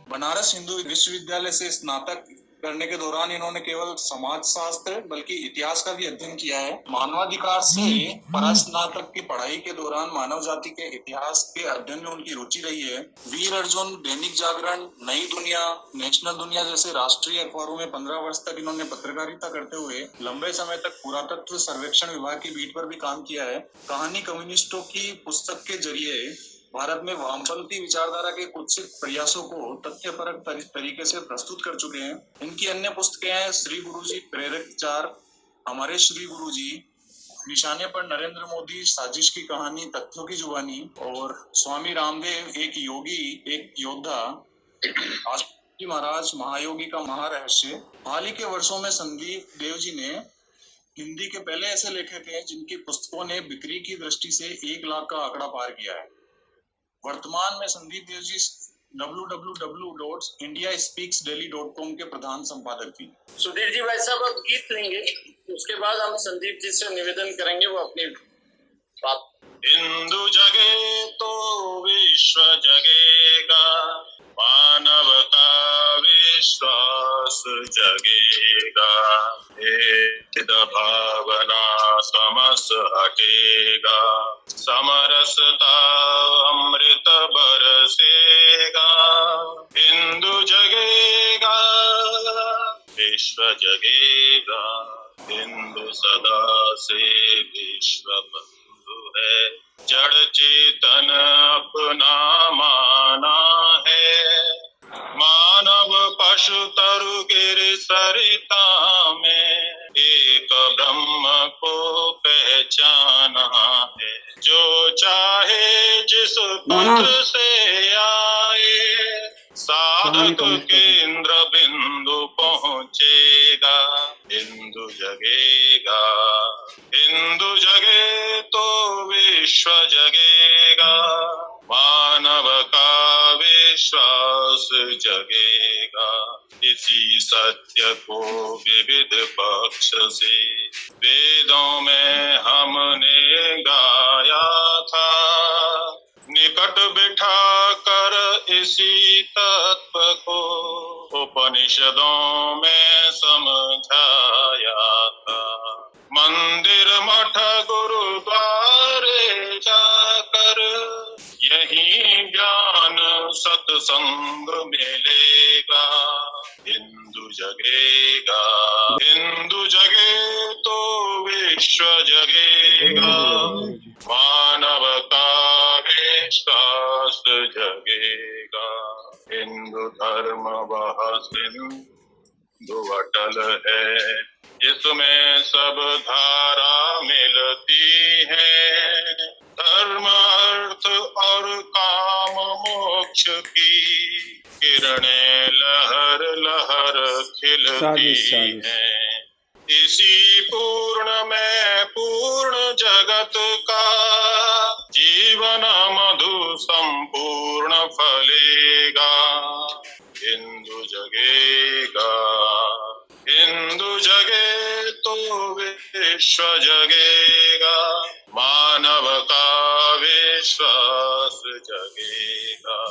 बनारस हिंदू विश्वविद्यालय से स्नातक करने के दौरान इन्होंने केवल समाज शास्त्र बल्कि इतिहास का भी अध्ययन किया है। मानवाधिकार से परास्नातक की पढ़ाई के दौरान मानव जाति के इतिहास के अध्ययन में उनकी रुचि रही है। वीर अर्जुन, दैनिक जागरण, नई दुनिया, नेशनल दुनिया जैसे राष्ट्रीय अखबारों में 15 वर्ष तक इन्होंने पत्रकारिता करते हुए लंबे समय तक पुरातत्व सर्वेक्षण विभाग की बीट पर भी काम किया है। कहानी कम्युनिस्टों की पुस्तक के जरिए भारत में वामपंथी विचारधारा के कुत्सित प्रयासों को तथ्यपरक तरीके से प्रस्तुत कर चुके हैं। इनकी अन्य पुस्तकें हैं श्री गुरुजी प्रेरक विचार, हमारे श्री गुरुजी, निशाने पर नरेंद्र मोदी, साजिश की कहानी, तथ्यों की जुबानी और स्वामी रामदेव एक योगी एक योद्धा, आशुतोष महाराज महायोगी का महारहस्य। हाल ही के वर्षों में संदीप देव जी ने हिंदी के पहले ऐसे लेखक हैं जिनकी पुस्तकों ने बिक्री की दृष्टि से 1 लाख का आंकड़ा पार किया है। वर्तमान में संदीप देव जी www.indiaspeaksdelhi.com के प्रधान संपादक थी। सुधीर जी भाई साहब अब गीत लेंगे, उसके बाद हम संदीप जी से निवेदन करेंगे वो अपनी बात। हिंदू जगे तो विश्व जगेगा, मानवता विश्वास जगेगा, भेद भावना समस हटेगा, समरसता अमृत बरसेगा। हिंदू जगेगा, विश्व जगेगा, हिंदू सदा से विश्व बंधु है, जड़ चेतन अपना माना है, मानव पशु तरु गिर सरिता में एक ब्रह्म को पहचाना है। जो चाहे जिस पथ से आए, साधक केंद्र बिंदु पहुंचेगा। हिंदू जगेगा, हिंदू जगे तो विश्व जगेगा, मानव का विश्वास जगेगा। इसी सत्य को विविध पक्ष से वेदों में हमने गाया था, निकट बिठा कर इसी तत्व को उपनिषदों में समझाया था। मंदिर मठ गुरुद्वारे जाकर यही ज्ञान सत्संग मिलेगा। हिंदू जगेगा, हिंदू जगे तो विश्व जगेगा, मानव का विश्वास जगेगा। हिंदू धर्म वह सिंधु अटल है, इसमें सब धारा मिलती है, धर्म अर्थ और काम मोक्ष की किरणें लहर लहर खिलती हैं। इसी पूर्ण में पूर्ण जगत का जीवन मधु संपूर्ण फलेगा। हिंदू जगेगा, हिंदू जगे तो विश्व जगेगा, मानव का विश्वास जगेगा।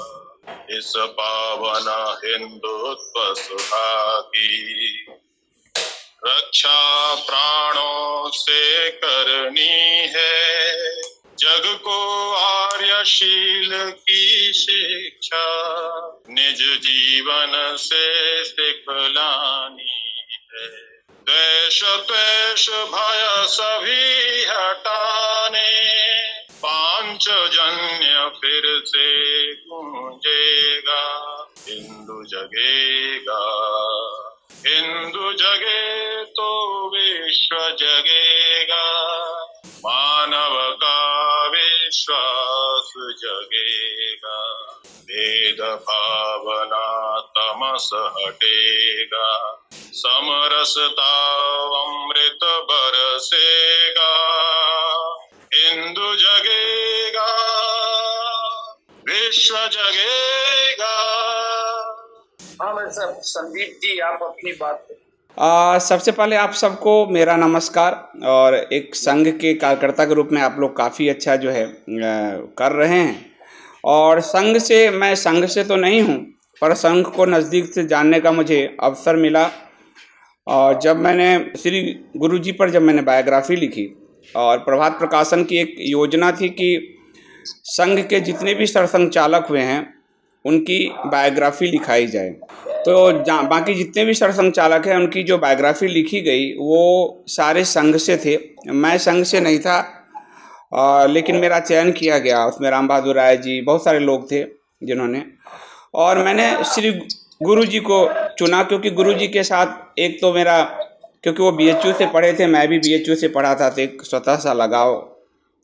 इस पावन हिंदुत्व सुहागी रक्षा प्राणों से करनी है, जग को आर्यशील की शिक्षा निज जीवन से सिखलानी है। द्वेष त्वेष भय सभी हटाने, पांचजन्य फिर से गूंजेगा। हिंदू जगेगा, हिंदू जगे तो विश्व जगेगा, मानव का विश्वास जगेगा। भेद भावना तमस हटेगा, समरसता अमृत बरसेगा। हिंदू जगेगा, विश्व जगेगा। हाँ मैं सब संदीप जी आप अपनी बात सबसे पहले आप सबको मेरा नमस्कार। और एक संघ के कार्यकर्ता के रूप में आप लोग काफ़ी अच्छा जो है कर रहे हैं। और मैं संघ से तो नहीं हूँ, पर संघ को नज़दीक से जानने का मुझे अवसर मिला। और जब मैंने श्री गुरु जी पर जब मैंने बायोग्राफी लिखी, और प्रभात प्रकाशन की एक योजना थी कि संघ के जितने भी सरसंघ चालक हुए हैं उनकी बायोग्राफी लिखाई जाए। तो बाकी जितने भी सरसंघ चालक हैं उनकी जो बायोग्राफी लिखी गई वो सारे संघ से थे। मैं संघ से नहीं था, लेकिन मेरा चयन किया गया। उसमें राम बहादुर राय जी, बहुत सारे लोग थे जिन्होंने, और मैंने श्री गुरु जी को चुना क्योंकि गुरु जी के साथ एक तो मेरा, क्योंकि वो बीएचयू से पढ़े थे, मैं भी बीएचयू से पढ़ा था, तो एक स्वतः सा लगाव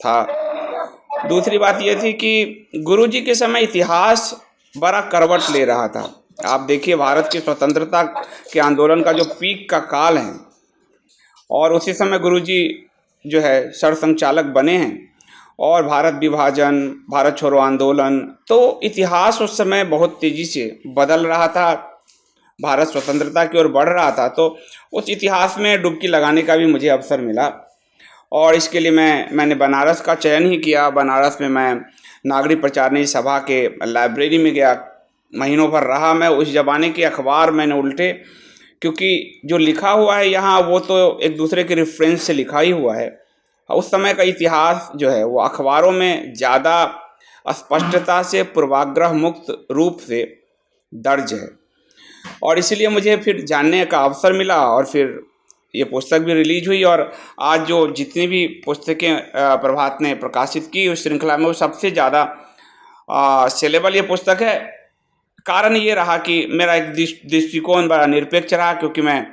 था। दूसरी बात ये थी कि गुरु जी के समय इतिहास बड़ा करवट ले रहा था। आप देखिए, भारत की स्वतंत्रता के आंदोलन का जो पीक का काल है, और उसी समय गुरुजी जो है सरसंघ चालक बने हैं, और भारत विभाजन, भारत छोड़ो आंदोलन, तो इतिहास उस समय बहुत तेजी से बदल रहा था, भारत स्वतंत्रता की ओर बढ़ रहा था। तो उस इतिहास में डुबकी लगाने का भी मुझे अवसर मिला, और इसके लिए मैंने बनारस का चयन ही किया। बनारस में मैं नागरिक प्रचारणी सभा के लाइब्रेरी में गया, महीनों भर रहा। मैं उस ज़माने के अखबार मैंने उल्टे, क्योंकि जो लिखा हुआ है यहाँ वो तो एक दूसरे के रेफरेंस से लिखा ही हुआ है। उस समय का इतिहास जो है वो अखबारों में ज़्यादा स्पष्टता से, पूर्वाग्रह मुक्त रूप से दर्ज है, और इसलिए मुझे फिर जानने का अवसर मिला, और फिर ये पुस्तक भी रिलीज हुई। और आज जो जितनी भी पुस्तकें प्रभात ने प्रकाशित की उस श्रृंखला में, वो सबसे ज़्यादा सेलेबल ये पुस्तक है। कारण ये रहा कि मेरा एक दृष्टिकोण बड़ा निरपेक्ष रहा, क्योंकि मैं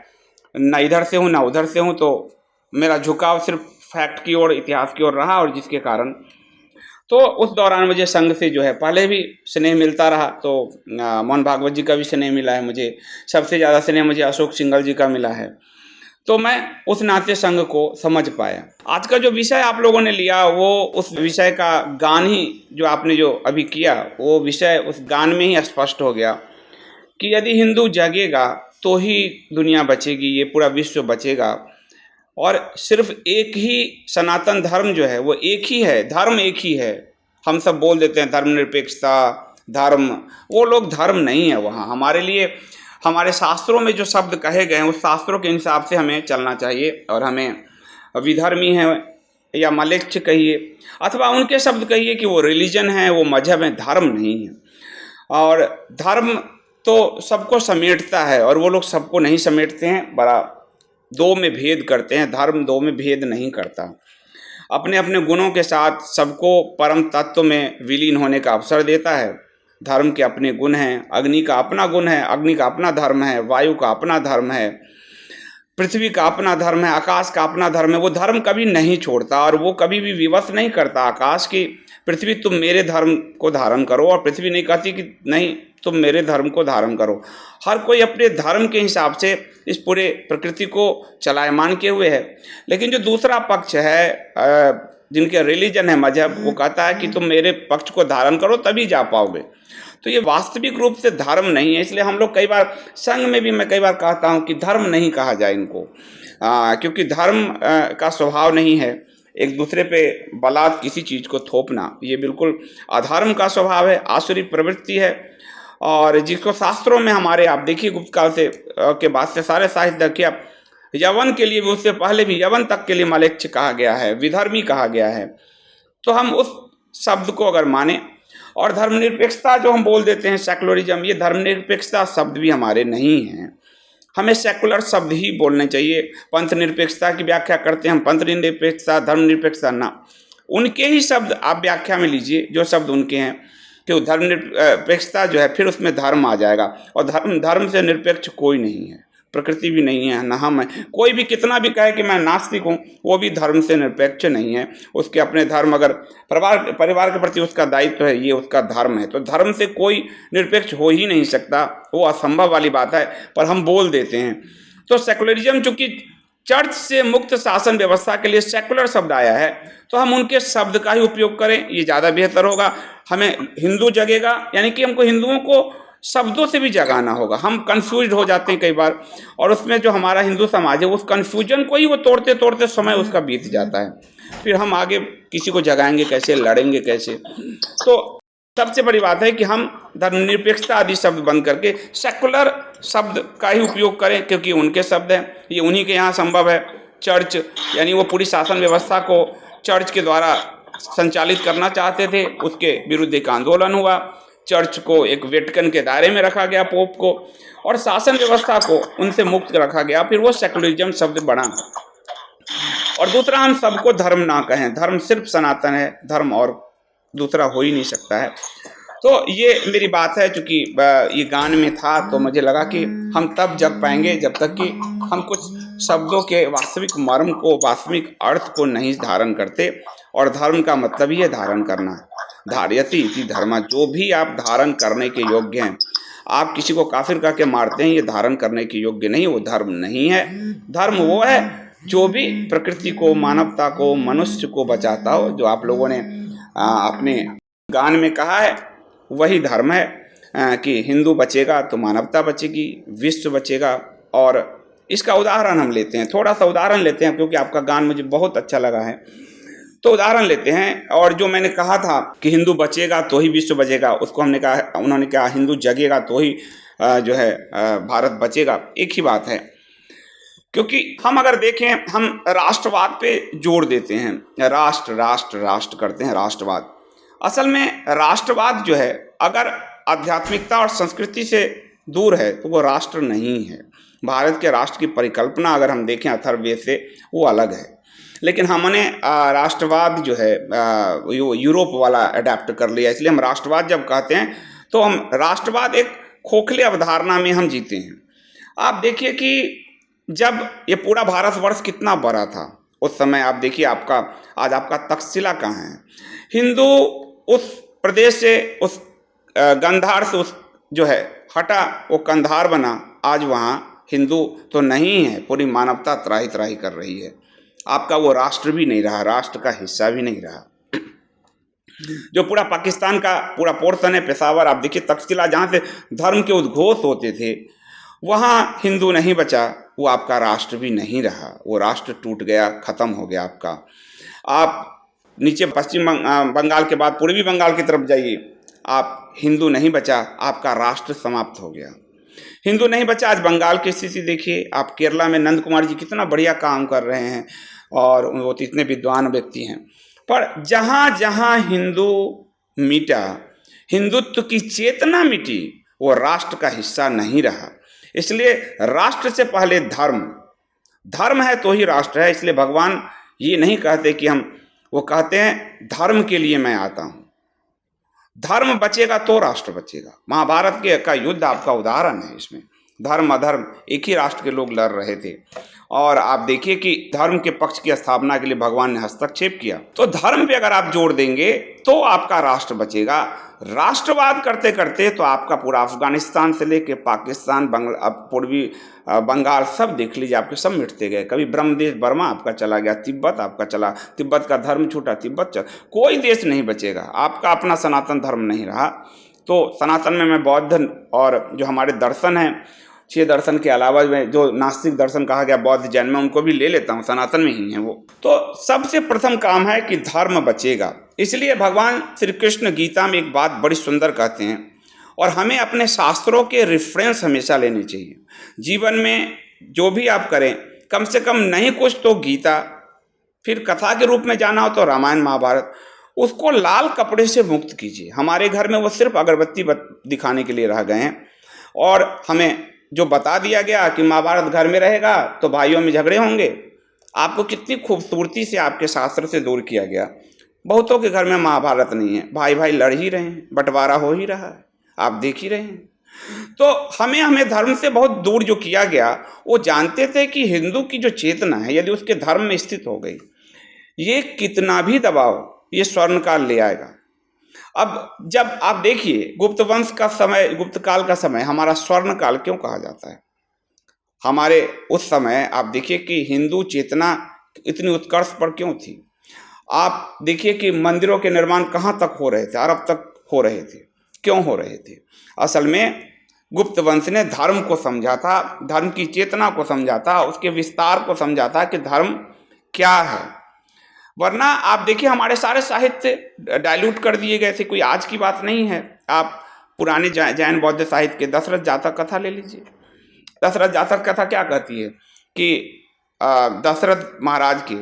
ना इधर से हूँ ना उधर से हूँ, तो मेरा झुकाव सिर्फ फैक्ट की ओर, इतिहास की ओर रहा। और जिसके कारण तो उस दौरान मुझे संघ से जो है पहले भी स्नेह मिलता रहा। तो मोहन भागवत जी का भी स्नेह मिला है मुझे, सबसे ज़्यादा स्नेह मुझे अशोक सिंघल जी का मिला है। तो मैं उस नाते संघ को समझ पाया। आज का जो विषय आप लोगों ने लिया, वो उस विषय का गान ही, जो आपने जो अभी किया, वो विषय उस गान में ही स्पष्ट हो गया कि यदि हिंदू जगेगा तो ही दुनिया बचेगी, ये पूरा विश्व बचेगा। और सिर्फ एक ही सनातन धर्म जो है वो एक ही है, धर्म एक ही है। हम सब बोल देते हैं धर्मनिरपेक्षता, धर्म, वो लोग धर्म नहीं है वहाँ। हमारे लिए हमारे शास्त्रों में जो शब्द कहे गए हैं उस शास्त्रों के हिसाब से हमें चलना चाहिए। और हमें विधर्मी है या मलेच्छ कहिए, अथवा उनके शब्द कहिए कि वो रिलीजन है, वो मजहब है, धर्म नहीं है। और धर्म तो सबको समेटता है, और वो लोग सबको नहीं समेटते हैं, बड़ा दो में भेद करते हैं। धर्म दो में भेद नहीं करता, अपने अपने गुणों के साथ सबको परम तत्व में विलीन होने का अवसर देता है। धर्म के अपने गुण हैं, अग्नि का अपना गुण है, अग्नि का अपना धर्म है, वायु का अपना धर्म है, पृथ्वी का अपना धर्म है, आकाश का अपना धर्म है। वो धर्म कभी नहीं छोड़ता, और वो कभी भी विवश नहीं करता आकाश की, पृथ्वी तुम मेरे धर्म को धारण करो, और पृथ्वी नहीं कहती कि नहीं तुम मेरे धर्म को धारण करो। हर कोई अपने धर्म के हिसाब से इस पूरे प्रकृति को चलायमान किए हुए है। लेकिन जो दूसरा पक्ष है, जिनके रिलीजन है, मजहब, वो कहता है कि तुम मेरे पक्ष को धारण करो तभी जा पाओगे। तो ये वास्तविक रूप से धर्म नहीं है। इसलिए हम लोग कई बार संघ में भी, मैं कई बार कहता हूँ कि धर्म नहीं कहा जाए इनको, क्योंकि धर्म का स्वभाव नहीं है एक दूसरे पे बलात् किसी चीज़ को थोपना। ये बिल्कुल अधर्म का स्वभाव है, आसुरी प्रवृत्ति है। और जिसको शास्त्रों में हमारे, आप देखिए गुप्त काल से के बाद से सारे साहित्य देखिए, आप यवन के लिए भी, उससे पहले भी यवन तक के लिए मलेच्छ कहा गया है, विधर्मी कहा गया है। तो हम उस शब्द को अगर माने, और धर्मनिरपेक्षता जो हम बोल देते हैं सेकुलरिज्म, ये धर्मनिरपेक्षता शब्द भी हमारे नहीं हैं। हमें सेकुलर शब्द ही बोलने चाहिए। पंथ निरपेक्षता की व्याख्या करते हैं हम, पंथ निरपेक्षता, धर्मनिरपेक्षता ना, उनके ही शब्द आप व्याख्या में लीजिए जो शब्द उनके हैं। कि धर्मनिरपेक्षता जो है, फिर उसमें धर्म आ जाएगा, और धर्म से निरपेक्ष कोई नहीं है, प्रकृति भी नहीं है, ना हम है। कोई भी कितना भी कहे कि मैं नास्तिक हूँ, वो भी धर्म से निरपेक्ष नहीं है। उसके अपने धर्म, अगर परिवार के प्रति उसका दायित्व है, ये उसका धर्म है। तो धर्म से कोई निरपेक्ष हो ही नहीं सकता, वो असंभव वाली बात है, पर हम बोल देते हैं। तो सेकुलरिज्म, चूंकि चर्च से मुक्त शासन व्यवस्था के लिए सेकुलर शब्द आया है, तो हम उनके शब्द का ही उपयोग करें, ये ज़्यादा बेहतर होगा। हमें हिंदू जगेगा, यानी कि हमको हिंदुओं को शब्दों से भी जगाना होगा। हम कंफ्यूज हो जाते हैं कई बार, और उसमें जो हमारा हिंदू समाज है उस कंफ्यूजन को ही वो तोड़ते तोड़ते समय उसका बीत जाता है। फिर हम आगे किसी को जगाएंगे कैसे, लड़ेंगे कैसे? तो सबसे बड़ी बात है कि हम धर्मनिरपेक्षता आदि शब्द बंद करके सेकुलर शब्द का ही उपयोग करें, क्योंकि उनके शब्द हैं, ये उन्हीं के यहाँ संभव है। चर्च यानी वो पूरी शासन व्यवस्था को चर्च के द्वारा संचालित करना चाहते थे, उसके विरुद्ध एक आंदोलन हुआ, चर्च को एक वेटिकन के दायरे में रखा गया, पोप को, और शासन व्यवस्था को उनसे मुक्त रखा गया। फिर वो सेकुलरिज्म शब्द बना। और दूसरा, हम सबको धर्म ना कहें, धर्म सिर्फ सनातन है, धर्म और दूसरा हो ही नहीं सकता है। तो ये मेरी बात है, चूंकि ये गान में था तो मुझे लगा कि हम तब जग पाएंगे जब तक कि हम कुछ शब्दों के वास्तविक मर्म को, वास्तविक अर्थ को नहीं धारण करते। और धर्म का मतलब ही है धारण करना। धार्यति इति धर्म, जो भी आप धारण करने के योग्य हैं। आप किसी को काफिर कह के मारते हैं, ये धारण करने के योग्य नहीं, वो धर्म नहीं है। धर्म वो है जो भी प्रकृति को, मानवता को, मनुष्य को बचाता हो, जो आप लोगों ने अपने गान में कहा है, वही धर्म है। कि हिंदू बचेगा तो मानवता बचेगी, विश्व बचेगा। और इसका उदाहरण हम लेते हैं, थोड़ा सा उदाहरण लेते हैं, क्योंकि आपका गान मुझे बहुत अच्छा लगा है, तो उदाहरण लेते हैं। और जो मैंने कहा था कि हिंदू बचेगा तो ही विश्व बचेगा, उसको हमने कहा, उन्होंने कहा हिंदू जगेगा तो ही जो है भारत बचेगा। एक ही बात है, क्योंकि हम अगर देखें, हम राष्ट्रवाद पे जोर देते हैं, राष्ट्र राष्ट्र राष्ट्र करते हैं, राष्ट्रवाद। असल में राष्ट्रवाद जो है, अगर आध्यात्मिकता और संस्कृति से दूर है तो वो राष्ट्र नहीं है। भारत के राष्ट्र की परिकल्पना अगर हम देखें अथर्ववेद से, वो अलग है। लेकिन हमने राष्ट्रवाद जो है यूरोप वाला अडेप्ट कर लिया। इसलिए हम राष्ट्रवाद जब कहते हैं तो हम राष्ट्रवाद एक खोखले अवधारणा में हम जीते हैं। आप देखिए कि जब ये पूरा भारतवर्ष कितना बड़ा था उस समय, आप देखिए आपका आज आपका तक्षशिला कहाँ है? हिंदू उस प्रदेश से, उस गंधार से उस जो है हटा, वो कंधार बना। आज वहाँ हिंदू तो नहीं है, पूरी मानवता त्राही त्राही कर रही है। आपका वो राष्ट्र भी नहीं रहा, राष्ट्र का हिस्सा भी नहीं रहा। जो पूरा पाकिस्तान का पूरा पोर्शन है, पेशावर, आप देखिए तक्षशिला, जहाँ से धर्म के उद्घोष होते थे, वहाँ हिंदू नहीं बचा, वो आपका राष्ट्र भी नहीं रहा। वो राष्ट्र टूट गया, खत्म हो गया आपका। आप नीचे पश्चिम बंगाल के बाद पूर्वी बंगाल की तरफ जाइए, आप हिंदू नहीं बचा, आपका राष्ट्र समाप्त हो गया। हिंदू नहीं बचा। आज बंगाल की स्थिति देखिए, आप केरला में नंद कुमार जी कितना बढ़िया काम कर रहे हैं, और वो तो इतने विद्वान व्यक्ति हैं। पर जहाँ जहाँ हिंदू मिटा, हिंदुत्व की चेतना मिटी, वो राष्ट्र का हिस्सा नहीं रहा। इसलिए राष्ट्र से पहले धर्म, धर्म है तो ही राष्ट्र है। इसलिए भगवान ये नहीं कहते कि हम, वो कहते हैं धर्म के लिए मैं आता हूँ। धर्म बचेगा तो राष्ट्र बचेगा। महाभारत के का युद्ध आपका उदाहरण है। इसमें धर्म अधर्म एक ही राष्ट्र के लोग लड़ रहे थे, और आप देखिए कि धर्म के पक्ष की स्थापना के लिए भगवान ने हस्तक्षेप किया। तो धर्म पे अगर आप जोर देंगे तो आपका राष्ट्र बचेगा। राष्ट्रवाद करते करते तो आपका पूरा अफगानिस्तान से लेके पाकिस्तान, पूर्वी बंगाल, सब देख लीजिए, आपके सब मिटते गए। कभी ब्रह्मदेश बर्मा आपका चला गया, तिब्बत आपका चला, तिब्बत का धर्म छूटा, तिब्बत चला, कोई देश नहीं बचेगा। आपका अपना सनातन धर्म नहीं रहा। तो सनातन में मैं बौद्ध और जो हमारे दर्शन हैं, 6 दर्शन के अलावा में जो नास्तिक दर्शन कहा गया बौद्ध जैन में, उनको भी ले लेता हूँ, सनातन में ही है वो। तो सबसे प्रथम काम है कि धर्म बचेगा। इसलिए भगवान श्री कृष्ण गीता में एक बात बड़ी सुंदर कहते हैं, और हमें अपने शास्त्रों के रेफरेंस हमेशा लेने चाहिए। जीवन में जो भी आप करें, कम से कम नहीं कुछ तो गीता, फिर कथा के रूप में जाना हो तो रामायण महाभारत, उसको लाल कपड़े से मुक्त कीजिए। हमारे घर में वो सिर्फ अगरबत्ती दिखाने के लिए रह गए हैं, और हमें जो बता दिया गया कि महाभारत घर में रहेगा तो भाइयों में झगड़े होंगे, आपको कितनी खूबसूरती से आपके शास्त्र से दूर किया गया। बहुतों के घर में महाभारत नहीं है, भाई भाई लड़ ही रहे हैं, बंटवारा हो ही रहा है, आप देख ही रहे हैं। तो हमें धर्म से बहुत दूर जो किया गया, वो जानते थे कि हिंदू की जो चेतना है यदि उसके धर्म में स्थित हो गई, ये कितना भी दबाव ये स्वर्ण काल ले आएगा। अब जब आप देखिए गुप्त वंश का समय, गुप्त काल का समय हमारा स्वर्ण काल क्यों कहा जाता है? हमारे उस समय आप देखिए कि हिंदू चेतना इतनी उत्कर्ष पर क्यों थी। आप देखिए कि मंदिरों के निर्माण कहाँ तक हो रहे थे, अरब तक हो रहे थे। क्यों हो रहे थे? असल में गुप्त वंश ने धर्म को समझा था, धर्म की चेतना को समझा था, उसके विस्तार को समझा था कि धर्म क्या है। वरना आप देखिए हमारे सारे साहित्य डाइल्यूट कर दिए गए थे, कोई आज की बात नहीं है। आप पुराने जैन बौद्ध साहित्य के दशरथ जातक कथा ले लीजिए। दशरथ जातक कथा क्या कहती है कि दशरथ महाराज के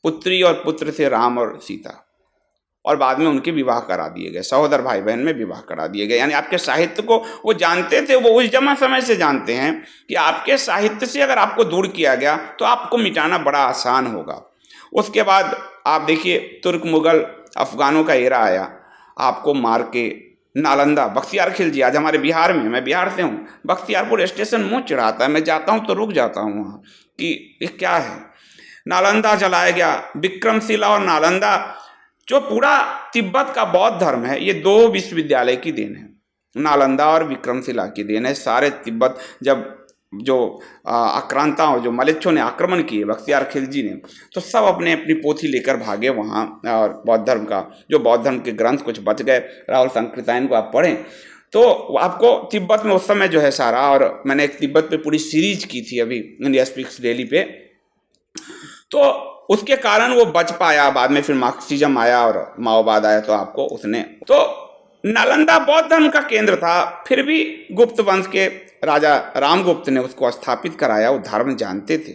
पुत्री और पुत्र थे राम और सीता, और बाद में उनके विवाह करा दिए गए, सहोदर भाई बहन में विवाह करा दिए गए। यानी आपके साहित्य को वो जानते थे, वो उस जमा समय से जानते हैं कि आपके साहित्य से अगर आपको दूर किया गया तो आपको मिटाना बड़ा आसान होगा। उसके बाद आप देखिए तुर्क मुगल अफगानों का एरा आया, आपको मार के नालंदा, बख्तियार खिलजी आज हमारे बिहार में, मैं बिहार से हूँ, बख्तियारपुर स्टेशन मुँह चिढ़ाता है, मैं जाता हूँ तो रुक जाता हूँ वहाँ कि ये क्या है। नालंदा जलाया गया, विक्रमशिला और नालंदा, जो पूरा तिब्बत का बौद्ध धर्म है, ये 2 विश्वविद्यालय की देन है, नालंदा और विक्रमशिला की देन है। सारे तिब्बत जब जो आक्रांताओं, जो मलेच्छों ने आक्रमण किए बख्तियार खिलजी ने, तो सब अपने अपनी पोथी लेकर भागे वहाँ, और बौद्ध धर्म का जो बौद्ध धर्म के ग्रंथ कुछ बच गए, राहुल संकृतायन को आप पढ़ें तो आपको तिब्बत में उस समय जो है सारा, और मैंने एक तिब्बत पे पूरी सीरीज की थी अभी इंडिया स्पीक्स डेली पे, तो उसके कारण वो बच पाया। बाद में फिर मार्क्सिज्म आया और माओवाद आया, तो आपको उसने, तो नालंदा बौद्ध धर्म का केंद्र था, फिर भी गुप्त वंश के राजा रामगुप्त ने उसको स्थापित कराया, वो धर्म जानते थे।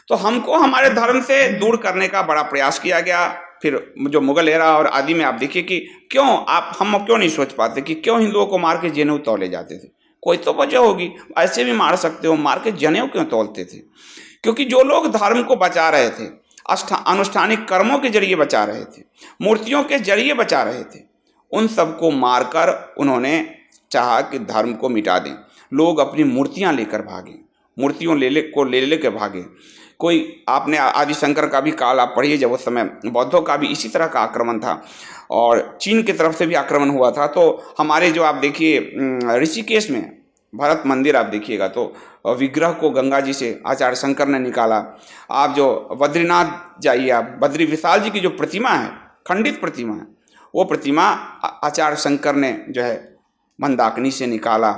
तो हमको हमारे धर्म से दूर करने का बड़ा प्रयास किया गया। फिर जो मुगल एरा और आदि में आप देखिए कि क्यों हम क्यों नहीं सोच पाते कि क्यों हिंदुओं को मार के जनेऊ तौले जाते थे। कोई तो वजह होगी, ऐसे भी मार सकते हो, मार के जनेऊ क्यों तौलते थे? क्योंकि जो लोग धर्म को बचा रहे थे, अनुष्ठानिक कर्मों के जरिए बचा रहे थे, मूर्तियों के जरिए बचा रहे थे, उन सबको मारकर उन्होंने चाहा कि धर्म को मिटा दें। लोग अपनी मूर्तियां लेकर भागे, मूर्तियों ले के भागे। कोई आपने आदिशंकर का भी काल आप पढ़िए, जब उस समय बौद्धों का भी इसी तरह का आक्रमण था और चीन की तरफ से भी आक्रमण हुआ था। तो हमारे जो आप देखिए ऋषिकेश में भरत मंदिर आप देखिएगा तो विग्रह को गंगा जी से आचार्य शंकर ने निकाला। आप जो बद्रीनाथ जाइए, आप बद्री विशाल जी की जो प्रतिमा है, खंडित प्रतिमा है, वो प्रतिमा आचार्य शंकर ने जो है मंदाकिनी से निकाला।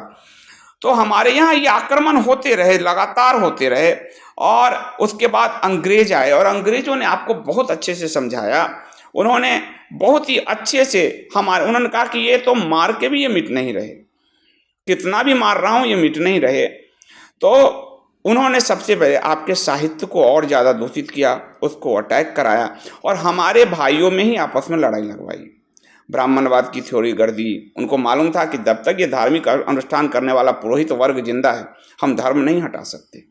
तो हमारे यहाँ ये आक्रमण होते रहे, लगातार होते रहे, और उसके बाद अंग्रेज आए और अंग्रेजों ने आपको बहुत अच्छे से समझाया। उन्होंने बहुत ही अच्छे से उन्होंने कहा कि ये तो मार के भी ये मिट नहीं रहे, कितना भी मार रहा हूँ ये मिट नहीं रहे। तो उन्होंने सबसे पहले आपके साहित्य को और ज़्यादा दूषित किया, उसको अटैक कराया और हमारे भाइयों में ही आपस में लड़ाई लगवाई। ब्राह्मणवाद की थ्योरी गढ़ दी। उनको मालूम था कि जब तक ये धार्मिक अनुष्ठान करने वाला पुरोहित वर्ग जिंदा है, हम धर्म नहीं हटा सकते।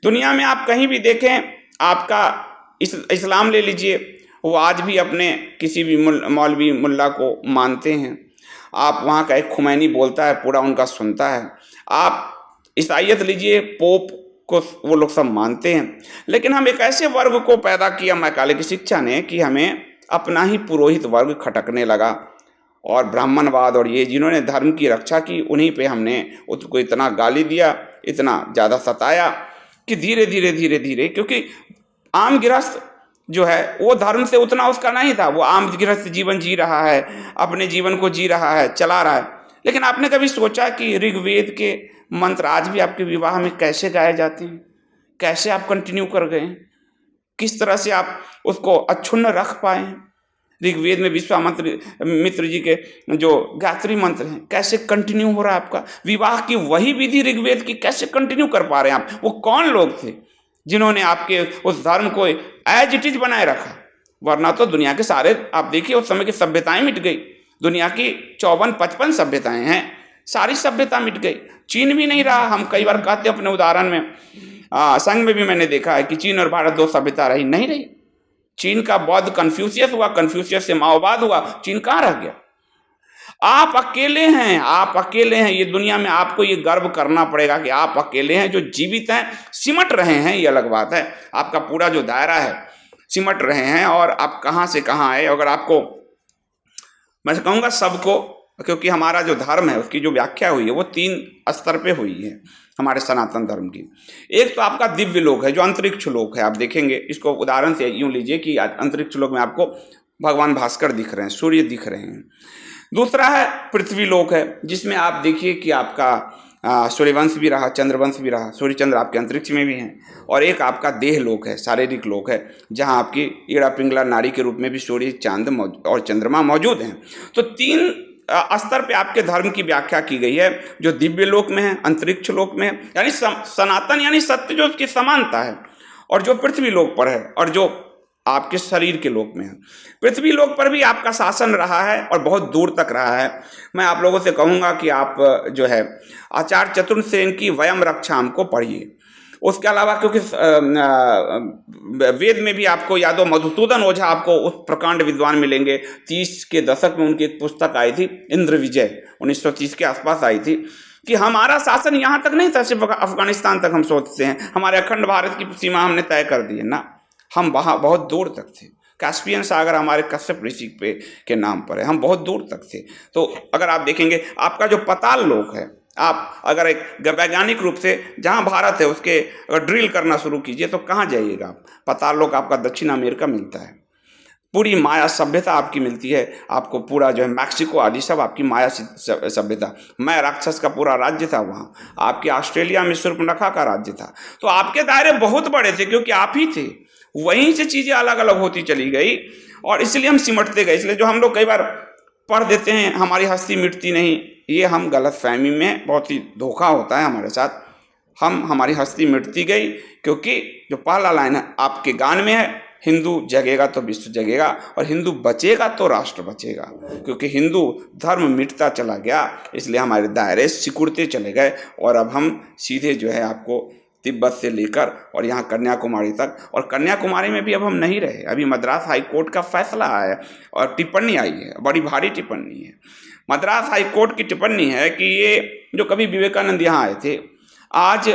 दुनिया में आप कहीं भी देखें, आपका इस्लाम ले लीजिए, वो आज भी अपने किसी भी मौलवी मुल्ला को मानते हैं। आप वहाँ का एक खुमैनी बोलता है, पूरा उनका सुनता है। आप ईसाइयत लीजिए, पोप को वो लोग सब मानते हैं। लेकिन हम एक ऐसे वर्ग को पैदा किया मैकाले की शिक्षा ने कि हमें अपना ही पुरोहित वर्ग खटकने लगा, और ब्राह्मणवाद और ये जिन्होंने धर्म की रक्षा की, उन्हीं पे हमने उसको इतना गाली दिया, इतना ज़्यादा सताया कि धीरे धीरे क्योंकि आम गृहस्थ जो है वो धर्म से उतना उसका नहीं था। वो आम गृहस्थ जीवन जी रहा है, अपने जीवन को जी रहा है, चला रहा है। लेकिन आपने कभी सोचा कि ऋग्वेद के मंत्र आज भी आपके विवाह में कैसे गाए जाते हैं? कैसे आप कंटिन्यू कर गए? किस तरह से आप उसको अक्षुण्ण रख पाए? ऋग्वेद में विश्वामित्र जी के जो गायत्री मंत्र हैं, कैसे कंटिन्यू हो रहा है आपका? विवाह की वही विधि ऋग्वेद की कैसे कंटिन्यू कर पा रहे हैं आप? वो कौन लोग थे जिन्होंने आपके उस धर्म को एज इट इज बनाए रखा? वरना तो दुनिया के सारे आप देखिए उस समय की सभ्यताएं मिट गई। दुनिया की 54-55 सभ्यताएं हैं, सारी सभ्यता मिट गई। चीन भी नहीं रहा। हम कई बार कहते हैं अपने उदाहरण में, संघ में भी मैंने देखा है कि चीन और भारत 2 सभ्यता रही, नहीं रही। चीन का बौद्ध कन्फ्यूशियस हुआ, कन्फ्यूशियस से माओवाद हुआ, चीन कहाँ रह गया? आप अकेले हैं, आप अकेले हैं। ये दुनिया में आपको ये गर्व करना पड़ेगा कि आप अकेले हैं जो जीवित हैं। सिमट रहे हैं ये अलग बात है, आपका पूरा जो दायरा है सिमट रहे हैं, और आप कहाँ से कहाँ आए। अगर आपको, मैं कहूँगा सबको, क्योंकि हमारा जो धर्म है उसकी जो व्याख्या हुई है वो 3 स्तर पे हुई है हमारे सनातन धर्म की। एक तो आपका दिव्य लोक है, जो अंतरिक्ष लोक है। आप देखेंगे, इसको उदाहरण से यूँ लीजिए कि अंतरिक्ष लोक में आपको भगवान भास्कर दिख रहे हैं, सूर्य दिख रहे हैं। दूसरा है पृथ्वी लोक है, जिसमें आप देखिए कि आपका सूर्यवंश भी रहा, चंद्रवंश भी रहा, सूर्य चंद्र आपके अंतरिक्ष में भी हैं। और एक आपका देह लोक है, शारीरिक लोक है, जहां आपकी ईड़ा पिंगला नारी के रूप में भी सूर्य, चांद और चंद्रमा मौजूद हैं। तो 3 स्तर पे आपके धर्म की व्याख्या की गई है, जो दिव्य लोक में है, अंतरिक्ष लोक में है, यानी सनातन यानी सत्य जो उसकी समानता है, और जो पृथ्वी लोक पर है, और जो आपके शरीर के लोक में है। पृथ्वी लोक पर भी आपका शासन रहा है और बहुत दूर तक रहा है। मैं आप लोगों से कहूँगा कि आप जो है आचार्य चतुर्सेन की वयम रक्षाम को पढ़िए। उसके अलावा क्योंकि वेद में भी आपको यादव मधुसूदन ओझा आपको उस प्रकांड विद्वान मिलेंगे। 30 के दशक में उनकी एक पुस्तक आई थी, इंद्र विजय, 1930 के आसपास आई थी, कि हमारा शासन यहाँ तक नहीं था, सिर्फ अफगानिस्तान तक हम सोचते हैं, हमारे अखंड भारत की सीमा हमने तय कर दी है ना, हम वहाँ बहुत दूर तक थे। कैस्पियन सागर हमारे कश्यप ऋषि पे के नाम पर है, हम बहुत दूर तक थे। तो अगर आप देखेंगे आपका जो पाताल लोक है, आप अगर एक वैज्ञानिक रूप से जहाँ भारत है उसके अगर ड्रिल करना शुरू कीजिए तो कहाँ जाइएगा आप? पाताल लोक आपका दक्षिण अमेरिका मिलता है, पूरी माया सभ्यता आपकी मिलती है आपको, पूरा जो है मैक्सिको आदि सब आपकी माया सभ्यता। मैं राक्षस का पूरा राज्य था वहाँ, आपके ऑस्ट्रेलिया में शूर्पणखा का राज्य था। तो आपके दायरे बहुत बड़े थे क्योंकि आप ही थे। वहीं से चीज़ें अलग अलग होती चली गई और इसलिए हम सिमटते गए। इसलिए जो हम लोग कई बार पढ़ देते हैं हमारी हस्ती मिटती नहीं, ये हम गलत फहमी में बहुत ही धोखा होता है हमारे साथ। हमारी हस्ती मिटती गई क्योंकि जो पहला लाइन है आपके गान में है, हिंदू जगेगा तो विश्व जगेगा और हिंदू बचेगा तो राष्ट्र बचेगा। क्योंकि हिंदू धर्म मिटता चला गया इसलिए हमारे दायरे सिकुड़ते चले गए और अब हम सीधे जो है आपको तिब्बत से लेकर और यहाँ कन्याकुमारी तक, और कन्याकुमारी में भी अब हम नहीं रहे। अभी मद्रास हाई कोर्ट का फैसला आया है और टिप्पणी आई है, बड़ी भारी टिप्पणी है। मद्रास हाई कोर्ट की टिप्पणी है कि ये जो कभी विवेकानंद यहाँ आए थे, आज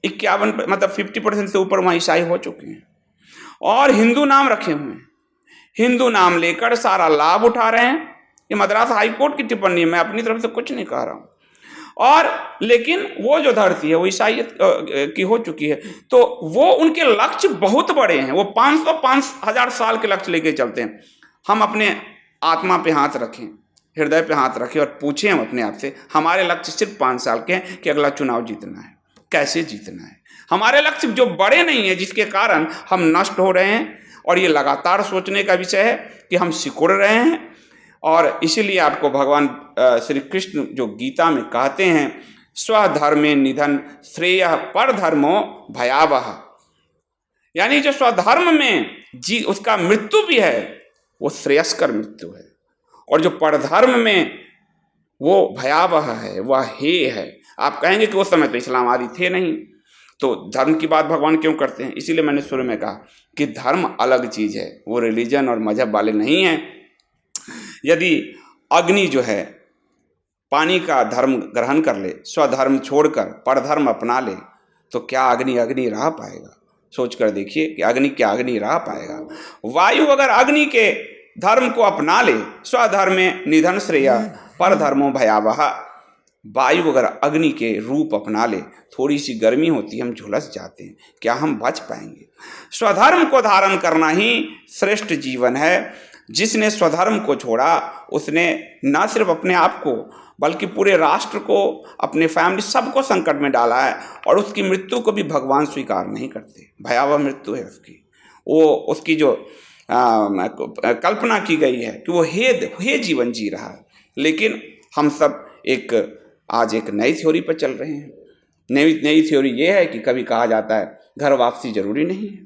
51 मतलब 50% से ऊपर वहाँ ईसाई हो चुके हैं और हिंदू नाम रखे हुए हैं, हिंदू नाम लेकर सारा लाभ उठा रहे हैं। ये मद्रास हाई कोर्ट की टिप्पणी है, मैं अपनी तरफ से कुछ नहीं कह रहा हूँ। और लेकिन वो जो धरती है वो ईसाइयत की हो चुकी है, तो वो उनके लक्ष्य बहुत बड़े हैं, वो 500-5000 साल के लक्ष्य लेके चलते हैं। हम अपने आत्मा पे हाथ रखें, हृदय पे हाथ रखें और पूछें हम अपने आप से, हमारे लक्ष्य सिर्फ 5 साल के हैं कि अगला चुनाव जीतना है, कैसे जीतना है। हमारे लक्ष्य जो बड़े नहीं है जिसके कारण हम नष्ट हो रहे हैं, और ये लगातार सोचने का विषय है कि हम सिकुड़ रहे हैं। और इसीलिए आपको भगवान श्री कृष्ण जो गीता में कहते हैं, स्वधर्मे निधन श्रेय पर धर्मो भयावह, यानी जो स्वधर्म में जी उसका मृत्यु भी है वो श्रेयस्कर मृत्यु है, और जो परधर्म में वो भयावह है, वह हे है। आप कहेंगे कि उस समय तो इस्लाम आदि थे नहीं, तो धर्म की बात भगवान क्यों करते हैं? इसीलिए मैंने शुरू में कहा कि धर्म अलग चीज़ है, वो रिलीजन और मजहब वाले नहीं हैं। यदि अग्नि जो है पानी का धर्म ग्रहण कर ले, स्वधर्म छोड़कर परधर्म अपना ले, तो क्या अग्नि अग्नि रह पाएगा? सोच कर देखिए कि अग्नि क्या अग्नि रह पाएगा? वायु अगर अग्नि के धर्म को अपना ले, स्वधर्म में निधन श्रेय परधर्मो भयावह, वायु अगर अग्नि के रूप अपना ले, थोड़ी सी गर्मी होती है हम झुलस जाते हैं, क्या हम बच पाएंगे? स्वधर्म को धारण करना ही श्रेष्ठ जीवन है। जिसने स्वधर्म को छोड़ा उसने न सिर्फ अपने आप को बल्कि पूरे राष्ट्र को, अपने फैमिली सबको संकट में डाला है, और उसकी मृत्यु को भी भगवान स्वीकार नहीं करते। भयावह मृत्यु है उसकी। वो उसकी जो कल्पना की गई है कि वो हे जीवन जी रहा है, लेकिन हम सब आज एक नई थ्योरी पर चल रहे हैं। नई थ्योरी ये है कि कभी कहा जाता है घर वापसी जरूरी नहीं है,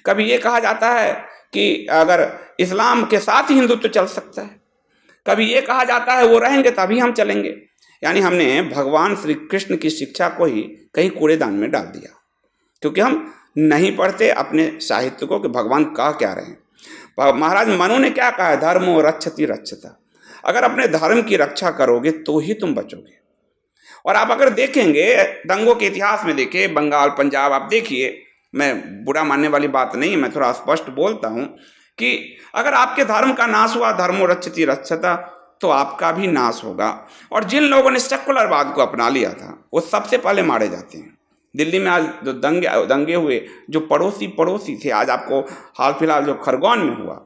कभी ये कहा जाता है कि अगर इस्लाम के साथ ही हिंदुत्व चल सकता है, कभी ये कहा जाता है वो रहेंगे तभी हम चलेंगे। यानी हमने भगवान श्री कृष्ण की शिक्षा को ही कहीं कूड़ेदान में डाल दिया, क्योंकि हम नहीं पढ़ते अपने साहित्य को कि भगवान कह क्या रहे हैं। महाराज मनु ने क्या कहा है? धर्मो रक्षति रक्षता। अगर अपने धर्म की रक्षा करोगे तो ही तुम बचोगे। और आप अगर देखेंगे दंगों के इतिहास में, देखिए बंगाल, पंजाब, आप देखिए, मैं बुरा मानने वाली बात नहीं है, मैं थोड़ा स्पष्ट बोलता हूँ कि अगर आपके धर्म का नाश हुआ, धर्मो रक्षति रक्षता, तो आपका भी नाश होगा। और जिन लोगों ने सेकुलरवाद को अपना लिया था वो सबसे पहले मारे जाते हैं। दिल्ली में आज जो दंगे हुए, जो पड़ोसी थे, आज आपको हाल फिलहाल जो खरगोन में हुआ,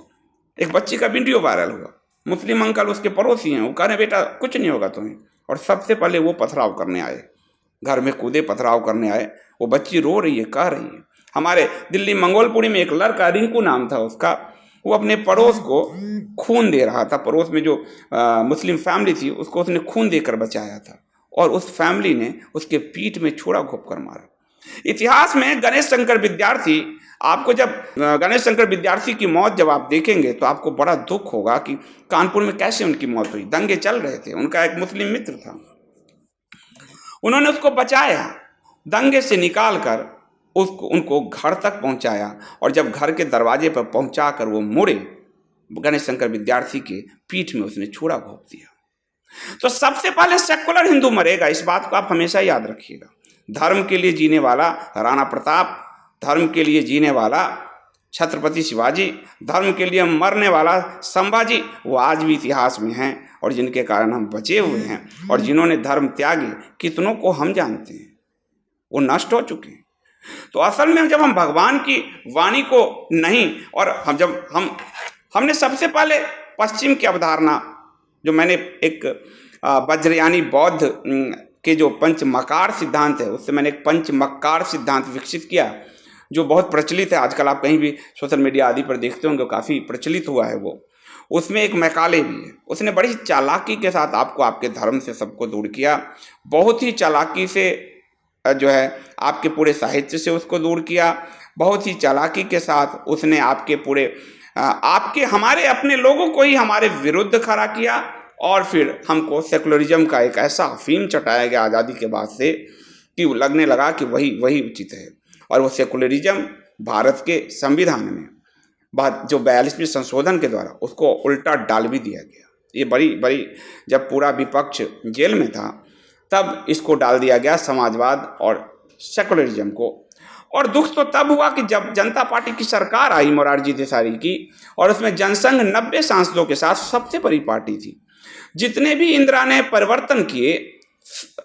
एक बच्ची का वीडियो वायरल हुआ, मुस्लिम अंकल उसके पड़ोसी हैं, वो कह रहे बेटा कुछ नहीं होगा तुम्हें, और सबसे पहले वो पथराव करने आए, घर में कूदे, पथराव करने आए। वो बच्ची रो रही है, कह रही है। हमारे दिल्ली मंगोलपुरी में एक लड़का, रिंकू नाम था उसका, वो अपने पड़ोस को खून दे रहा था। पड़ोस में जो मुस्लिम फैमिली थी उसको उसने खून देकर बचाया था, और उस फैमिली ने उसके पीठ में छुरा घोंप कर मारा। इतिहास में गणेश शंकर विद्यार्थी, आपको जब गणेश शंकर विद्यार्थी की मौत जब आप देखेंगे तो आपको बड़ा दुख होगा कि कानपुर में कैसे उनकी मौत हुई। दंगे चल रहे थे, उनका एक मुस्लिम मित्र था, उन्होंने उसको बचाया, दंगे से निकाल कर उसको उनको घर तक पहुंचाया, और जब घर के दरवाजे पर पहुंचा कर वो मुड़े, गणेश शंकर विद्यार्थी के पीठ में उसने छुरा घोंप दिया। तो सबसे पहले सेकुलर हिंदू मरेगा, इस बात को आप हमेशा याद रखिएगा। धर्म के लिए जीने वाला राणा प्रताप, धर्म के लिए जीने वाला छत्रपति शिवाजी, धर्म के लिए मरने वाला संभाजी, वो आज भी इतिहास में हैं, और जिनके कारण हम बचे हुए हैं। और जिन्होंने धर्म त्यागे, कितनों को हम जानते हैं, वो नष्ट हो चुके हैं। तो असल में जब हम भगवान की वाणी को नहीं, और हमने सबसे पहले पश्चिम की अवधारणा, जो मैंने एक वज्रयानी बौद्ध के जो पंचमकार सिद्धांत है, उससे मैंने एक पंचमकार सिद्धांत विकसित किया, जो बहुत प्रचलित है आजकल। आप कहीं भी सोशल मीडिया आदि पर देखते होंगे, काफ़ी प्रचलित हुआ है वो। उसमें एक मैकाले भी है, उसने बड़ी चालाकी के साथ आपको आपके धर्म से सबको दूर किया, बहुत ही चालाकी से जो है आपके पूरे साहित्य से उसको दूर किया, बहुत ही चालाकी के साथ उसने आपके पूरे हमारे अपने लोगों को ही हमारे विरुद्ध खड़ा किया, और फिर हमको सेकुलरिज्म का एक ऐसा अफीम चटाया गया आज़ादी के बाद से कि लगने लगा कि वही उचित है। और वो सेकुलरिज्म भारत के संविधान में जो 42वें संशोधन के द्वारा उसको उल्टा डाल भी दिया गया। ये बड़ी जब पूरा विपक्ष जेल में था तब इसको डाल दिया गया, समाजवाद और सेकुलरिज्म को। और दुख तो तब हुआ कि जब जनता पार्टी की सरकार आई मोरारजी देसाई की, और उसमें जनसंघ 90 सांसदों के साथ सबसे बड़ी पार्टी थी। जितने भी इंदिरा ने परिवर्तन किए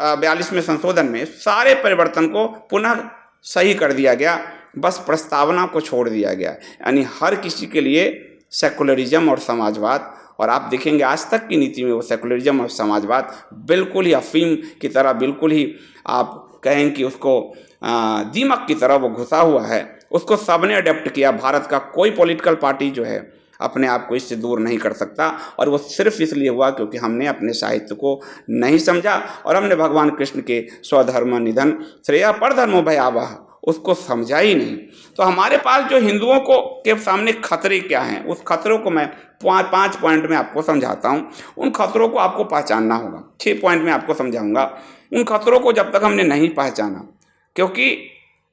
42वें संशोधन में, सारे परिवर्तन को पुनः सही कर दिया गया, बस प्रस्तावना को छोड़ दिया गया। यानी हर किसी के लिए सेकुलरिज्म और समाजवाद, और आप देखेंगे आज तक की नीति में वो सेकुलरिज्म और समाजवाद बिल्कुल ही अफीम की तरह, बिल्कुल ही आप कहें कि उसको दीमक की तरह वो घुसा हुआ है। उसको सबने अडेप्ट किया। भारत का कोई पॉलिटिकल पार्टी जो है अपने आप को इससे दूर नहीं कर सकता, और वो सिर्फ इसलिए हुआ क्योंकि हमने अपने साहित्य को नहीं समझा, और हमने भगवान कृष्ण के स्वधर्म निधन श्रेया परधर्मो भयावह उसको समझा ही नहीं। तो हमारे पास जो हिंदुओं को के सामने खतरे क्या हैं, उस खतरों को मैं 5 पॉइंट में आपको समझाता हूँ। उन खतरों को आपको पहचानना होगा। 6 पॉइंट में आपको समझाऊंगा। उन खतरों को जब तक हमने नहीं पहचाना, क्योंकि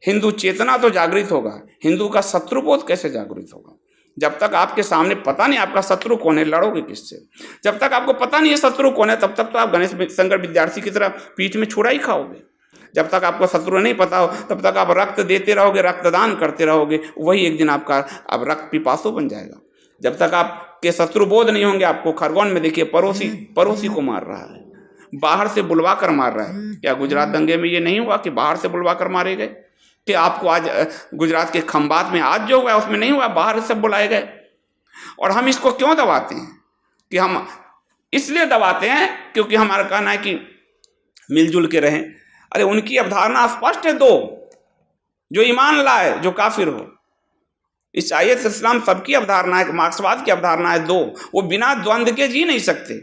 हिंदू चेतना तो जागृत होगा, हिंदू का शत्रुबोध कैसे जागृत होगा? जब तक आपके सामने पता नहीं आपका शत्रु कौन है, लड़ोगे किससे? जब तक आपको पता नहीं है शत्रु कौन है, तब तक तो आप गणेश शंकर विद्यार्थी की तरह पीठ में छुरा ही खाओगे। जब तक आपको शत्रु नहीं पता हो, तब तक आप रक्त देते रहोगे, रक्तदान करते रहोगे, वही एक दिन आपका अब रक्त पिपासु बन जाएगा। जब तक आपके शत्रु बोध नहीं होंगे, आपको खरगोन में देखिए पड़ोसी को मार रहा है, बाहर से बुलवा कर मार रहा है। क्या गुजरात दंगे में ये नहीं हुआ कि बाहर से बुलवा कर मारे गए? कि आपको आज गुजरात के खंबात में आज जो हुआ उसमें नहीं हुआ, बाहर से बुलाए गए। और हम इसको क्यों दबाते हैं? कि हम इसलिए दबाते हैं क्योंकि हमारा कहना है कि मिलजुल के रहें। अरे उनकी अवधारणा स्पष्ट है, 2 जो ईमान लाए जो काफिर हो। ईसाईयत इस्लाम सबकी अवधारणा है, मार्क्सवाद की अवधारणा है 2, वो बिना द्वंद्व के जी नहीं सकते।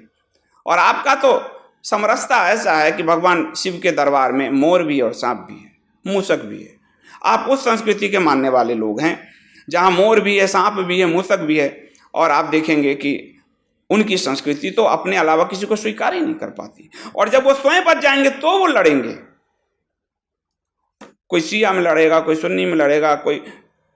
और आपका तो समरसता ऐसा है कि भगवान शिव के दरबार में मोर भी है और सांप भी है, मूसक भी है। आप उस संस्कृति के मानने वाले लोग हैं जहाँ मोर भी है, सांप भी है, मूसक भी है, और आप देखेंगे कि उनकी संस्कृति तो अपने अलावा किसी को स्वीकार ही नहीं कर पाती। और जब वो स्वयं बच जाएंगे तो वो लड़ेंगे। कोई शिया में लड़ेगा, कोई सुन्नी में लड़ेगा, कोई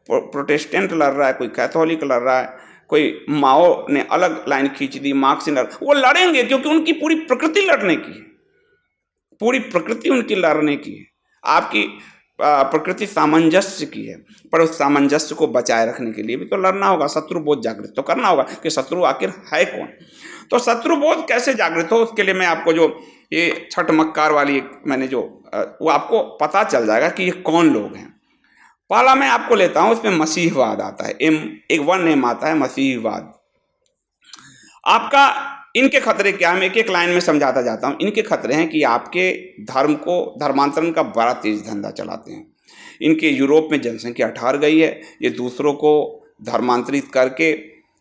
प्रोटेस्टेंट लड़ रहा है, कोई कैथोलिक लड़ रहा है, कोई माओ ने अलग लाइन खींच दी, मार्क्स ने वो लड़ेंगे क्योंकि उनकी पूरी प्रकृति लड़ने की है, पूरी प्रकृति उनकी लड़ने की है। आपकी प्रकृति सामंजस्य की है, पर उस सामंजस्य को बचाए रखने के लिए भी तो लड़ना होगा, शत्रुबोध जागृत तो करना होगा कि शत्रु आखिर है कौन। तो शत्रुबोध कैसे जागृत हो, उसके लिए मैं आपको जो ये छठ मक्कार वाली मैंने जो वो आपको पता चल जाएगा कि ये कौन लोग हैं। पहला मैं आपको लेता हूँ, उसमें मसीहवाद आता है, एक 1 नेम आता है मसीहवाद। आपका इनके खतरे क्या है, मैं एक एक लाइन में समझाता जाता हूँ। इनके खतरे हैं कि आपके धर्म को, धर्मांतरण का बड़ा तेज धंधा चलाते हैं। इनके यूरोप में जनसंख्या ठहर गई है, ये दूसरों को धर्मांतरित करके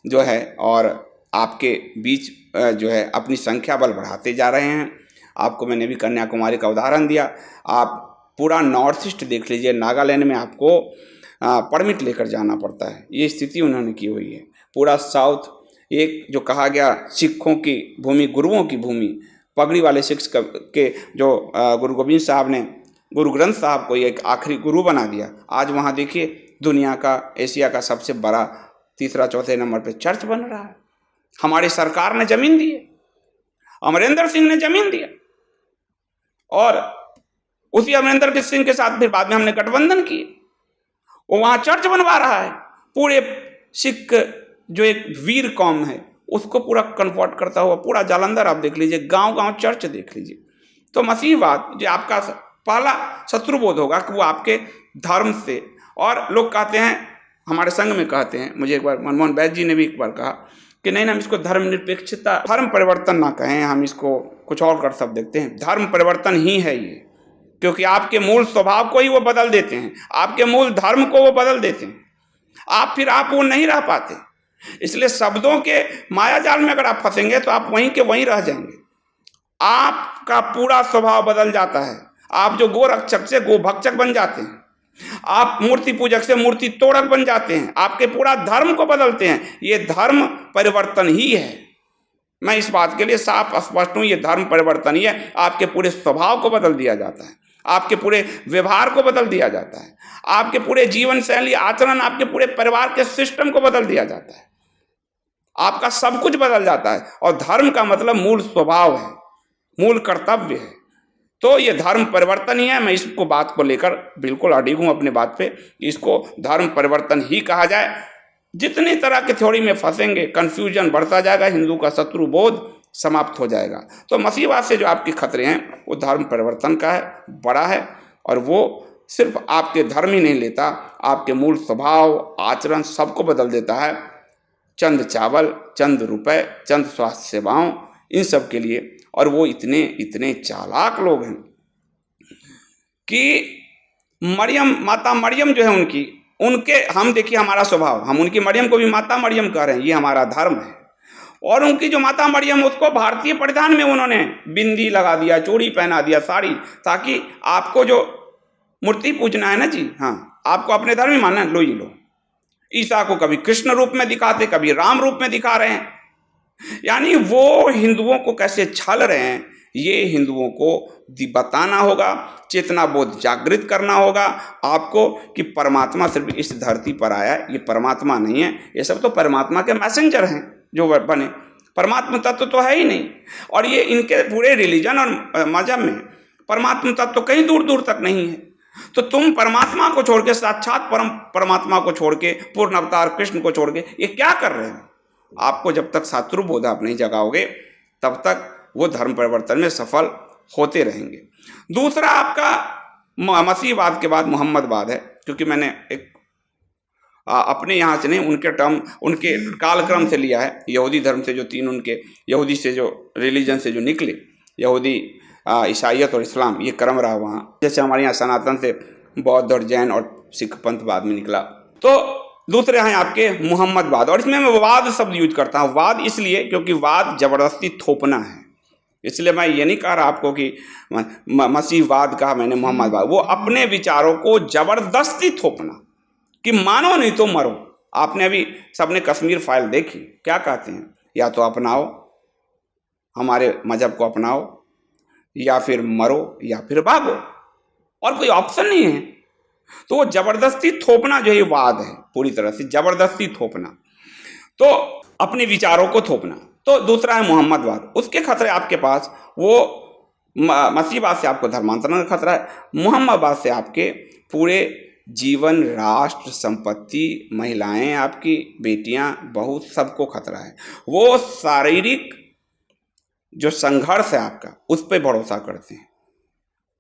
जो है और आपके बीच जो है अपनी संख्या बल बढ़ाते जा रहे हैं। आपको मैंने भी कन्याकुमारी का उदाहरण दिया, आप पूरा नॉर्थ ईस्ट देख लीजिए, नागालैंड में आपको परमिट लेकर जाना पड़ता है, ये स्थिति उन्होंने की हुई है। पूरा साउथ, एक जो कहा गया सिखों की भूमि, गुरुओं की भूमि, पगड़ी वाले सिख के जो गुरु गोविंद साहब ने गुरु ग्रंथ साहब को एक आखिरी गुरु बना दिया। आज वहाँ देखिए दुनिया का, एशिया का सबसे बड़ा तीसरा चौथे नंबर पे चर्च बन रहा है। हमारी सरकार ने जमीन दी है, अमरिंदर सिंह ने जमीन दिया, और उसी अमरिंदर सिंह के साथ फिर बाद में हमने गठबंधन किए, वो वहाँ चर्च बनवा रहा है। पूरे सिख जो एक वीर कौम है उसको पूरा कन्वर्ट करता हुआ पूरा जालंधर आप देख लीजिए, गांव गांव चर्च देख लीजिए। तो मसीहवाद जो आपका पहला शत्रुबोध होगा कि वो आपके धर्म से, और लोग कहते हैं, हमारे संघ में कहते हैं, मुझे एक बार मनमोहन वैद्य जी ने भी एक बार कहा कि नहीं, हम इसको धर्मनिरपेक्षता, धर्म परिवर्तन ना कहें, हम इसको कुछ और कर शब्द देखते हैं, धर्म परिवर्तन ही है ये, क्योंकि आपके मूल स्वभाव को ही वो बदल देते हैं, आपके मूल धर्म को वो बदल देते हैं, आप वो नहीं रह पाते। इसलिए शब्दों के माया जाल में अगर आप फंसेंगे तो आप वहीं के वहीं रह जाएंगे। आपका पूरा स्वभाव बदल जाता है, आप जो गोरक्षक से गोभक्षक बन जाते हैं, आप मूर्ति पूजक से मूर्ति तोड़क बन जाते हैं, आपके पूरा धर्म को बदलते हैं। ये धर्म परिवर्तन ही है, मैं इस बात के लिए साफ स्पष्ट हूं, ये धर्म परिवर्तन ही है। आपके पूरे स्वभाव को बदल दिया जाता है, आपके पूरे व्यवहार को बदल दिया जाता है, आपके पूरे जीवन शैली, आचरण, आपके पूरे परिवार के सिस्टम को बदल दिया जाता है, आपका सब कुछ बदल जाता है। और धर्म का मतलब मूल स्वभाव है, मूल कर्तव्य है। तो ये धर्म परिवर्तन ही है। मैं इसको बात को लेकर बिल्कुल अडिग हूं अपने बात पे, इसको धर्म परिवर्तन ही कहा जाए। जितनी तरह की थ्योरी में फंसेंगे, कंफ्यूजन बढ़ता जाएगा, हिंदू का शत्रु बोध समाप्त हो जाएगा। तो मसीहवाद से जो आपके खतरे हैं वो धर्म परिवर्तन का है, बड़ा है, और वो सिर्फ आपके धर्म ही नहीं लेता, आपके मूल स्वभाव, आचरण सबको बदल देता है। चंद चावल, चंद रुपए, चंद स्वास्थ्य सेवाओं, इन सब के लिए। और वो इतने इतने चालाक लोग हैं कि मरियम, माता मरियम जो है उनके हम देखिए हमारा स्वभाव, हम उनकी मरियम को भी माता मरियम कह रहे हैं, ये हमारा धर्म है। और उनकी जो माता मरियम, उसको भारतीय परिधान में उन्होंने बिंदी लगा दिया, चूड़ी पहना दिया, साड़ी, ताकि आपको जो मूर्ति पूजना है ना जी, हाँ, आपको अपने धर्म ही मानना है, लो ही लो। ईसा को कभी कृष्ण रूप में दिखाते, कभी राम रूप में दिखा रहे हैं। यानी वो हिंदुओं को कैसे छल रहे हैं, ये हिंदुओं को बताना होगा, चेतना बोध जागृत करना होगा आपको कि परमात्मा सिर्फ इस धरती पर आया है, ये परमात्मा नहीं है, ये सब तो परमात्मा के मैसेंजर हैं जो बने, परमात्मा तत्व तो है ही नहीं। और ये इनके पूरे रिलीजन और मजहब में परमात्मा तत्व तो कहीं दूर दूर तक नहीं है। तो तुम परमात्मा को छोड़ के, साक्षात परमात्मा को छोड़ के, पूर्ण अवतार कृष्ण को छोड़ के ये क्या कर रहे हैं? आपको जब तक शत्रु बोध आप नहीं जगाओगे तब तक वो धर्म परिवर्तन में सफल होते रहेंगे। दूसरा आपका मसीहवाद के बाद मोहम्मदवाद है, क्योंकि मैंने एक अपने यहाँ से नहीं, उनके टर्म, उनके कालक्रम से लिया है। यहूदी धर्म से जो तीन, उनके यहूदी से जो रिलीजन से जो निकले, यहूदी, ईसाइयत और इस्लाम, ये क्रम रहा वहाँ। जैसे हमारे यहाँ सनातन से बौद्ध और जैन और सिख पंथ बाद में निकला। तो दूसरे हैं आपके मोहम्मदवाद, और इसमें मैं वाद शब्द यूज करता हूँ। वाद इसलिए क्योंकि वाद जबरदस्ती थोपना है, इसलिए मैं ये नहीं कह रहा आपको कि मसीहवाद कहा मैंने, मोहम्मदवाद, वो अपने विचारों को जबरदस्ती थोपना कि मानो नहीं तो मरो। आपने अभी सबने कश्मीर फाइल देखी, क्या कहते हैं, या तो अपनाओ, हमारे मजहब को अपनाओ, या फिर मरो, या फिर भागो, और कोई ऑप्शन नहीं है। तो वो जबरदस्ती थोपना जो है वाद है, पूरी तरह से जबरदस्ती थोपना, तो अपने विचारों को थोपना। तो दूसरा है मोहम्मदवाद, उसके खतरे आपके पास, वो मसीहवाद से आपको धर्मांतरण का खतरा है, मोहम्मदवाद से आपके पूरे जीवन, राष्ट्र, संपत्ति, महिलाएं, आपकी बेटियां, बहुत सबको खतरा है। वो शारीरिक जो संघर्ष है आपका, उस पर भरोसा करते हैं,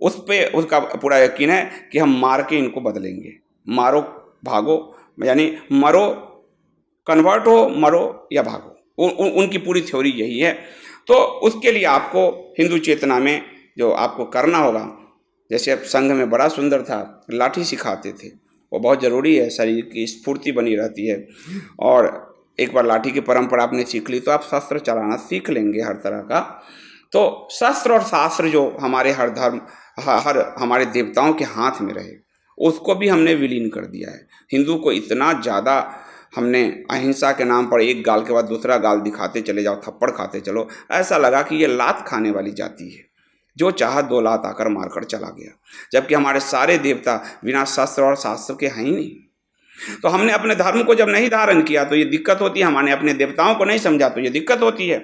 उस पे उसका पूरा यकीन है कि हम मार के इनको बदलेंगे। मारो भागो, यानी मरो, कन्वर्ट हो, मरो या भागो, उनकी पूरी थ्योरी यही है। तो उसके लिए आपको हिंदू चेतना में जो आपको करना होगा, जैसे अब संघ में बड़ा सुंदर था, लाठी सिखाते थे, वो बहुत ज़रूरी है, शरीर की स्फूर्ति बनी रहती है। और एक बार लाठी की परंपरा आपने सीख ली तो आप शस्त्र चलाना सीख लेंगे हर तरह का। तो शस्त्र और शास्त्र जो हमारे हर धर्म हर हमारे देवताओं के हाथ में रहे, उसको भी हमने विलीन कर दिया है। हिंदू को इतना ज़्यादा हमने अहिंसा के नाम पर एक गाल के बाद दूसरा गाल दिखाते चले जाओ, थप्पड़ खाते चलो, ऐसा लगा कि ये लात खाने वाली जाति है, जो चाहा 2 लात आकर मारकर चला गया, जबकि हमारे सारे देवता बिना शस्त्र और शास्त्र के हैं ही नहीं। तो हमने अपने धर्म को जब नहीं धारण किया तो ये दिक्कत होती है, हमने अपने देवताओं को नहीं समझा तो ये दिक्कत होती है।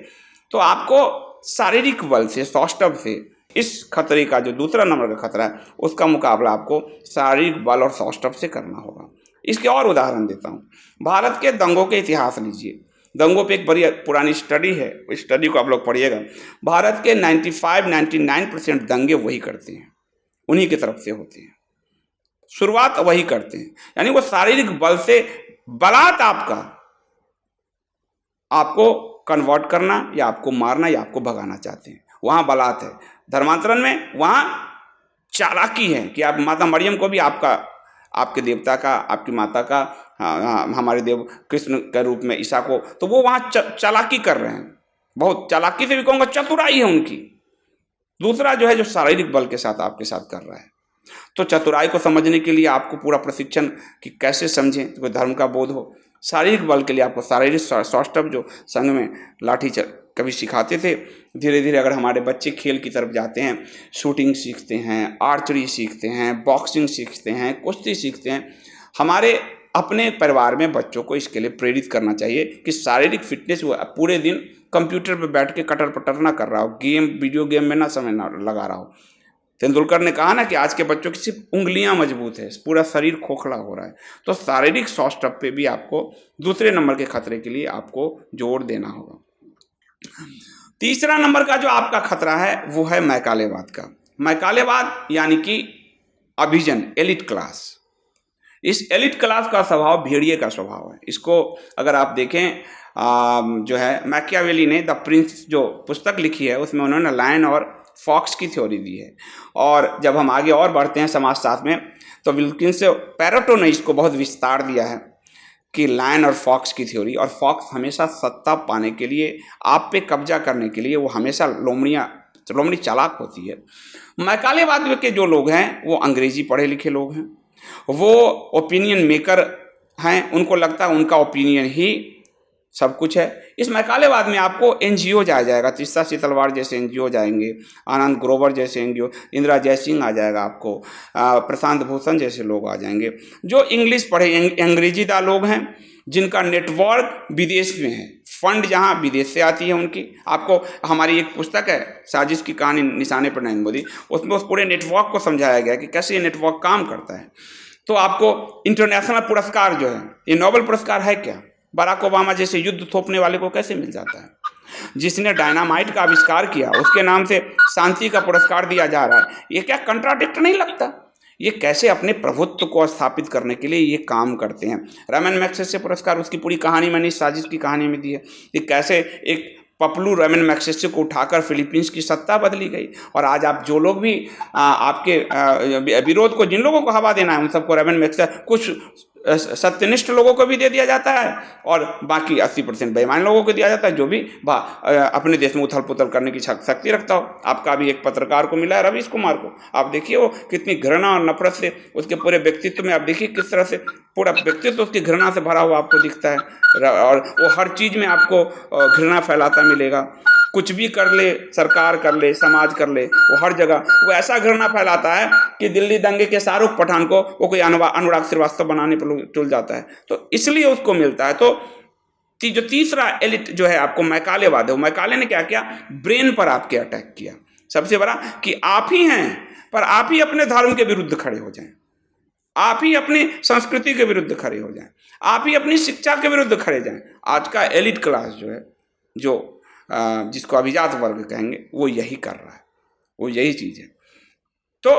तो आपको शारीरिक बल से, सौष्ठव से, इस खतरे का जो दूसरा नंबर का खतरा है उसका मुकाबला आपको शारीरिक बल और सौष्ठव से करना होगा। इसके और उदाहरण देता हूँ। भारत के दंगों के इतिहास लीजिए, दंगों पे एक बड़ी पुरानी स्टडी है, उस स्टडी को आप लोग पढ़िएगा। भारत के 95-99% दंगे वही करते हैं, उन्हीं की तरफ से होते हैं, शुरुआत वही करते हैं। यानी वो शारीरिक बल से बलात् आपको कन्वर्ट करना या आपको मारना या आपको भगाना चाहते हैं, वहाँ बलात् है। धर्मांतरण में वहाँ चालाकी है कि आप माता मरियम को भी आपके देवता का, आपकी माता का, हमारे देव कृष्ण के रूप में ईसा को, तो वो वहाँ चालाकी कर रहे हैं, बहुत चालाकी से भी कहूँगा, चतुराई है उनकी। दूसरा जो है जो शारीरिक बल के साथ आपके साथ कर रहा है। तो चतुराई को समझने के लिए आपको पूरा प्रशिक्षण कि कैसे समझें, तो धर्म का बोध हो। शारीरिक बल के लिए आपको शारीरिक सौष्ठव जो संघ में लाठी कभी सिखाते थे, धीरे धीरे अगर हमारे बच्चे खेल की तरफ जाते हैं, शूटिंग सीखते हैं, आर्चरी सीखते हैं, बॉक्सिंग सीखते हैं, कुश्ती सीखते हैं, हमारे अपने परिवार में बच्चों को इसके लिए प्रेरित करना चाहिए कि शारीरिक फिटनेस, वो पूरे दिन कंप्यूटर पर बैठ के कटर पटर ना कर रहा हो, वीडियो गेम में ना समय ना लगा रहा हो। तेंदुलकर ने कहा ना कि आज के बच्चों की सिर्फ उंगलियां मजबूत है, पूरा शरीर खोखला हो रहा है। तो शारीरिक सौष्ठव पे भी आपको दूसरे नंबर के खतरे के लिए आपको जोर देना होगा। तीसरा नंबर का जो आपका खतरा है वो है मैकालेवाद का। मैकालेवाद यानी कि अभिजन, एलिट क्लास। इस एलिट क्लास का स्वभाव भेड़िए का स्वभाव है। इसको अगर आप देखें, जो है मैकियावेली ने द प्रिंस जो पुस्तक लिखी है उसमें उन्होंने लायन और फॉक्स की थ्योरी दी है। और जब हम आगे और बढ़ते हैं समाजशास्त्र में तो विल्किंस पैरेटो ने इसको बहुत विस्तार दिया है कि लायन और फॉक्स की थ्योरी। और फॉक्स हमेशा सत्ता पाने के लिए, आप पे कब्जा करने के लिए, वो हमेशा लोमड़ी चालाक होती है। मैकालेवाद के जो लोग हैं वो अंग्रेजी पढ़े लिखे लोग हैं, वो ओपिनियन मेकर हैं, उनको लगता है उनका ओपिनियन ही सब कुछ है। इस मैकालेवाद में आपको एनजीओ जाएगा, तीस्ता शीतलवाड़ जैसे एनजीओ जाएंगे, आनंद ग्रोवर जैसे एनजीओ, इंदिरा जयसिंह आ जाएगा आपको, प्रशांत भूषण जैसे लोग आ जाएंगे, जो इंग्लिश पढ़े अंग्रेजीदा लोग हैं, जिनका नेटवर्क विदेश में है, फंड जहाँ विदेश से आती है उनकी। आपको हमारी एक पुस्तक है साजिश की कहानी निशाने पर नरेंद्र मोदी, उसमें उस पूरे नेटवर्क को समझाया गया कि कैसे ये नेटवर्क काम करता है। तो आपको इंटरनेशनल पुरस्कार जो है, ये नोबेल पुरस्कार है क्या? बराक ओबामा जैसे युद्ध थोपने वाले को कैसे मिल जाता है? जिसने डायनामाइट का आविष्कार किया उसके नाम से शांति का पुरस्कार दिया जा रहा है। ये क्या कंट्राडिक्ट नहीं लगता? ये कैसे अपने प्रभुत्व को स्थापित करने के लिए ये काम करते हैं। रमन मैग्सेसे पुरस्कार, उसकी पूरी कहानी मैंने साजिश की कहानी में दी है कि कैसे एक पपलू रमन मैग्सेसे को उठाकर फिलीपींस की सत्ता बदली गई। और आज आप जो लोग भी आपके विरोध को, जिन लोगों को हवा देना है, उन सबको रमन मैग्सेसे, कुछ सत्यनिष्ठ लोगों को भी दे दिया जाता है और बाकी 80% बेईमान लोगों को दिया जाता है, जो भी अपने देश में उथल पुथल करने की शक्ति रखता हो। आपका भी एक पत्रकार को मिला है, रवीश कुमार को, आप देखिए वो कितनी घृणा और नफरत से उसके पूरे व्यक्तित्व में, आप देखिए किस तरह से पूरा व्यक्तित्व उसकी घृणा से भरा हुआ आपको दिखता है। और वो हर चीज़ में आपको घृणा फैलाता मिलेगा। कुछ भी कर ले, सरकार कर ले, समाज कर ले, वो हर जगह वो ऐसा घृणा फैलाता है कि दिल्ली दंगे के शाहरुख पठान को वो कोई अनुराग श्रीवास्तव बनाने पर तुल जाता है। तो इसलिए उसको मिलता है। तो जो तीसरा एलिट जो है आपको मैकालेवाद है, मैकाले ने क्या किया? ब्रेन पर आपके अटैक किया। सबसे बड़ा कि आप ही हैं, पर आप ही अपने धर्म के विरुद्ध खड़े हो जाएं, आप ही अपनी संस्कृति के विरुद्ध खड़े हो जाएं, आप ही अपनी शिक्षा के विरुद्ध खड़े जाएं। आज का एलिट क्लास जो है, जो जिसको अभिजात वर्ग कहेंगे, वो यही कर रहा है, वो यही चीज़ है। तो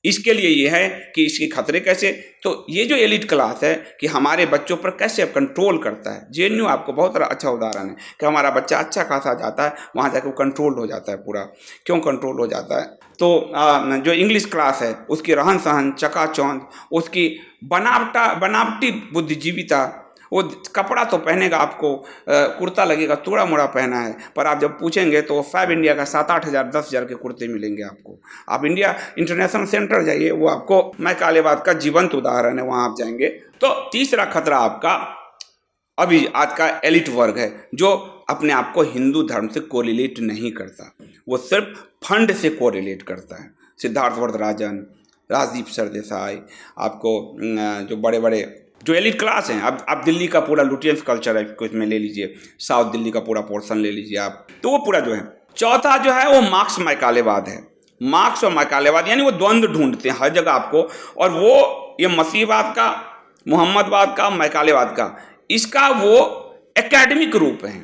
इसके लिए ये है कि इसके खतरे कैसे, तो ये जो एलिट क्लास है कि हमारे बच्चों पर कैसे कंट्रोल करता है। जेएनयू आपको बहुत अच्छा उदाहरण है कि हमारा बच्चा अच्छा खासा जाता है, वहाँ जाकर वो कंट्रोल हो जाता है पूरा। क्यों कंट्रोल हो जाता है? तो जो इंग्लिश क्लास है उसकी रहन सहन, चकाचौंध, उसकी बनावटी बुद्धिजीविता, वो कपड़ा तो पहनेगा आपको कुर्ता लगेगा थोड़ा मोड़ा पहना है, पर आप जब पूछेंगे तो फैब इंडिया का 7-8 हज़ार 10 हज़ार के कुर्ते मिलेंगे आपको। आप इंडिया इंटरनेशनल सेंटर जाइए, वो आपको मैकालेबाद का जीवंत उदाहरण है, वहाँ आप जाएंगे। तो तीसरा खतरा आपका अभी आज का एलिट वर्ग है जो अपने आप को हिंदू धर्म से कोरिलेट नहीं करता, वो सिर्फ फंड से कोरिलेट करता है। सिद्धार्थ वरदराजन, राजदीप सरदेसाई, आपको जो बड़े बड़े जो एलिट क्लास हैं, आप दिल्ली का पूरा लुटियंस कल्चर है कुछ में ले लीजिए, साउथ दिल्ली का पूरा पोर्शन ले लीजिए आप, तो वो पूरा जो है। चौथा जो है वो मार्क्स मैकालेवाद है। मार्क्स और मैकालेवाद यानी वो द्वंद्व ढूंढते हैं हर जगह आपको, और वो ये मसीहवाद का, मोहम्मदवाद का, मैकालेवाद का, इसका वो एकेडमिक रूप है।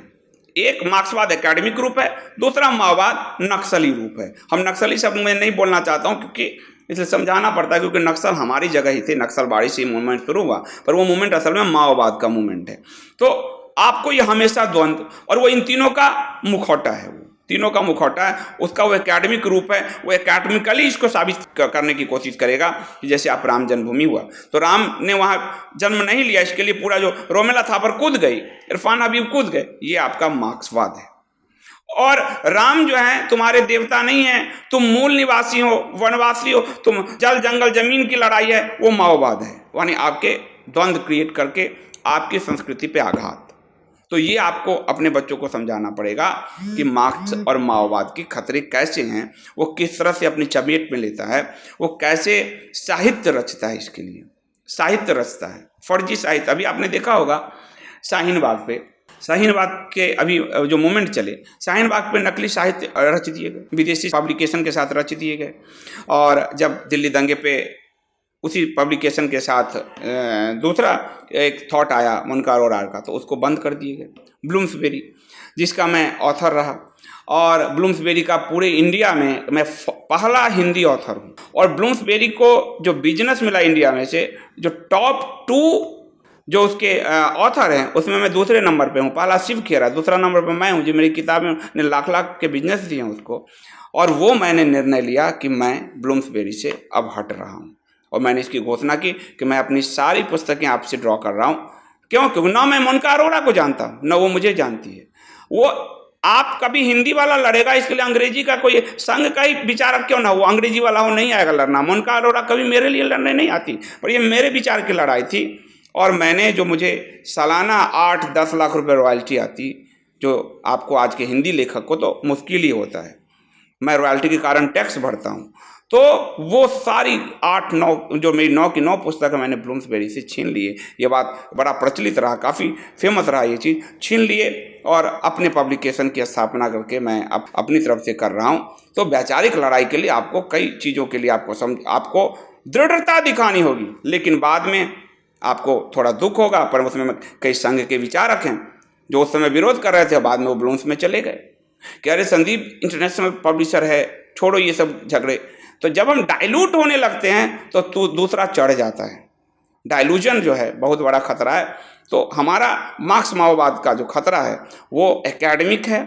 एक मार्क्सवाद एकेडमिक रूप है, दूसरा माओवाद नक्सली रूप है। हम नक्सली शब्द में नहीं बोलना चाहता हूँ क्योंकि इसलिए समझाना पड़ता है, क्योंकि नक्सल हमारी जगह ही थे, नक्सलबाड़ी से मूवमेंट शुरू हुआ, पर वो मूवमेंट असल में माओवाद का मूवमेंट है। तो आपको ये हमेशा द्वंद्व, और वो इन तीनों का मुखौटा है, वो तीनों का मुखौटा है, उसका वो एकेडमिक रूप है। वो एकेडमिकली इसको साबित करने की कोशिश करेगा कि जैसे आप राम जन्मभूमि हुआ तो राम ने वहाँ जन्म नहीं लिया, इसके लिए पूरा जो रोमेला थापर कूद गई, इरफान हबीब कूद गए, ये आपका मार्क्सवाद है। और राम जो है तुम्हारे देवता नहीं है, तुम मूल निवासी हो, वनवासी हो, तुम जल जंगल जमीन की लड़ाई है, वो माओवाद है। यानी आपके द्वंद्व क्रिएट करके आपकी संस्कृति पे आघात। तो ये आपको अपने बच्चों को समझाना पड़ेगा कि मार्क्स और माओवाद के खतरे कैसे हैं, वो किस तरह से अपनी चपेट में लेता है, वो कैसे साहित्य रचता है, इसके लिए साहित्य रचता है, फर्जी साहित्य। अभी आपने देखा होगा शाहीन बाग के अभी जो मूवमेंट चले, शाहीन बाग पे नकली साहित्य रच दिए गए, विदेशी पब्लिकेशन के साथ रच दिए गए। और जब दिल्ली दंगे पे उसी पब्लिकेशन के साथ दूसरा एक थॉट आया मुनकार और का, तो उसको बंद कर दिए गए। ब्लूम्सबेरी, जिसका मैं ऑथर रहा, और ब्लूम्सबेरी का पूरे इंडिया में मैं पहला हिंदी ऑथर हूँ, और ब्लूम्सबेरी को जो बिजनेस मिला इंडिया में से, जो टॉप 2 जो उसके ऑथर हैं उसमें मैं दूसरे नंबर पे हूँ। पहला शिव खेरा, दूसरा नंबर पे मैं हूँ, जो मेरी किताबें ने लाख लाख के बिजनेस दिए हैं उसको। और वो मैंने निर्णय लिया कि मैं ब्लूम्सबेरी से अब हट रहा हूँ, और मैंने इसकी घोषणा की कि मैं अपनी सारी पुस्तकें आपसे ड्रॉ कर रहा हूँ। क्यों? क्योंकि ना मैं मोनिका अरोड़ा को जानता हूँ, ना वो मुझे जानती है। वो आप कभी हिंदी वाला लड़ेगा, इसके लिए अंग्रेजी का कोई संघ का ही विचारक क्यों ना हो, अंग्रेजी वाला हो नहीं आएगा लड़ना। मोनिका अरोड़ा कभी मेरे लिए लड़ने नहीं आती, पर ये मेरे विचार की लड़ाई थी। और मैंने जो मुझे सालाना 8-10 लाख रुपए रॉयल्टी आती, जो आपको आज के हिंदी लेखक को तो मुश्किल ही होता है, मैं रॉयल्टी के कारण टैक्स भरता हूँ। तो वो सारी 8-9 जो मेरी 9 की 9 पुस्तक मैंने ब्लूम्सबेरी से छीन लिए। ये बात बड़ा प्रचलित रहा, काफ़ी फेमस रहा ये चीज़, छीन लिए और अपने पब्लिकेशन की स्थापना करके मैं अपनी तरफ से कर रहा हूँ। तो वैचारिक लड़ाई के लिए आपको कई चीज़ों के लिए आपको दृढ़ता दिखानी होगी, लेकिन बाद में आपको थोड़ा दुख होगा। पर उसमें कई संघ के विचारक हैं जो उस समय विरोध कर रहे थे, बाद में वो ब्लूम्स में चले गए कि अरे संदीप इंटरनेशनल पब्लिशर है, छोड़ो ये सब झगड़े। तो जब हम डाइल्यूट होने लगते हैं तो दूसरा चढ़ जाता है। डाइल्यूजन जो है बहुत बड़ा खतरा है। तो हमारा मार्क्स माओवाद का जो खतरा है वो एकेडमिक है,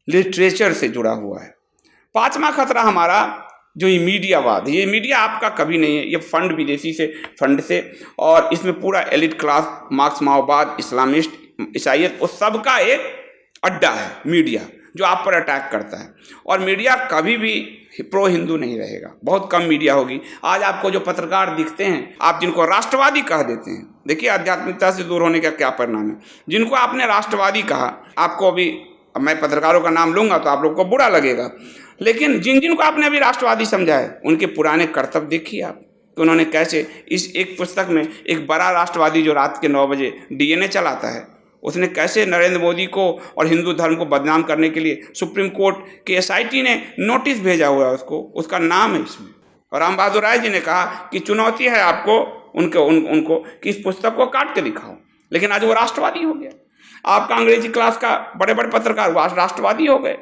लिटरेचर से जुड़ा हुआ है। 5वां खतरा हमारा जो ये मीडियावाद, ये मीडिया आपका कभी नहीं है, ये फंड विदेशी से फंड से, और इसमें पूरा एलिट क्लास, मार्क्स माओवाद, इस्लामिस्ट, ईसाइयत, उस सब का एक अड्डा है मीडिया, जो आप पर अटैक करता है। और मीडिया कभी भी प्रो हिंदू नहीं रहेगा, बहुत कम मीडिया होगी। आज आपको जो पत्रकार दिखते हैं, आप जिनको राष्ट्रवादी कह देते हैं, देखिए आध्यात्मिकता से दूर होने का क्या परिणाम है। जिनको आपने राष्ट्रवादी कहा, आपको अभी मैं पत्रकारों का नाम लूंगा तो आप लोग को बुरा लगेगा, लेकिन जिनको आपने अभी राष्ट्रवादी समझा है, उनके पुराने कर्तव्य देखिए आप कि उन्होंने कैसे इस एक पुस्तक में एक बड़ा राष्ट्रवादी जो रात के 9 बजे डीएनए चलाता है, उसने कैसे नरेंद्र मोदी को और हिंदू धर्म को बदनाम करने के लिए सुप्रीम कोर्ट के एसआईटी ने नोटिस भेजा हुआ है उसको, उसका नाम है इसमें। और राम बहादुर राय जी ने कहा कि चुनौती है आपको उनको कि इस पुस्तक को काट के दिखाओ, लेकिन आज वो राष्ट्रवादी हो गया। आपका अंग्रेजी क्लास का बड़े बड़े पत्रकार राष्ट्रवादी हो गए।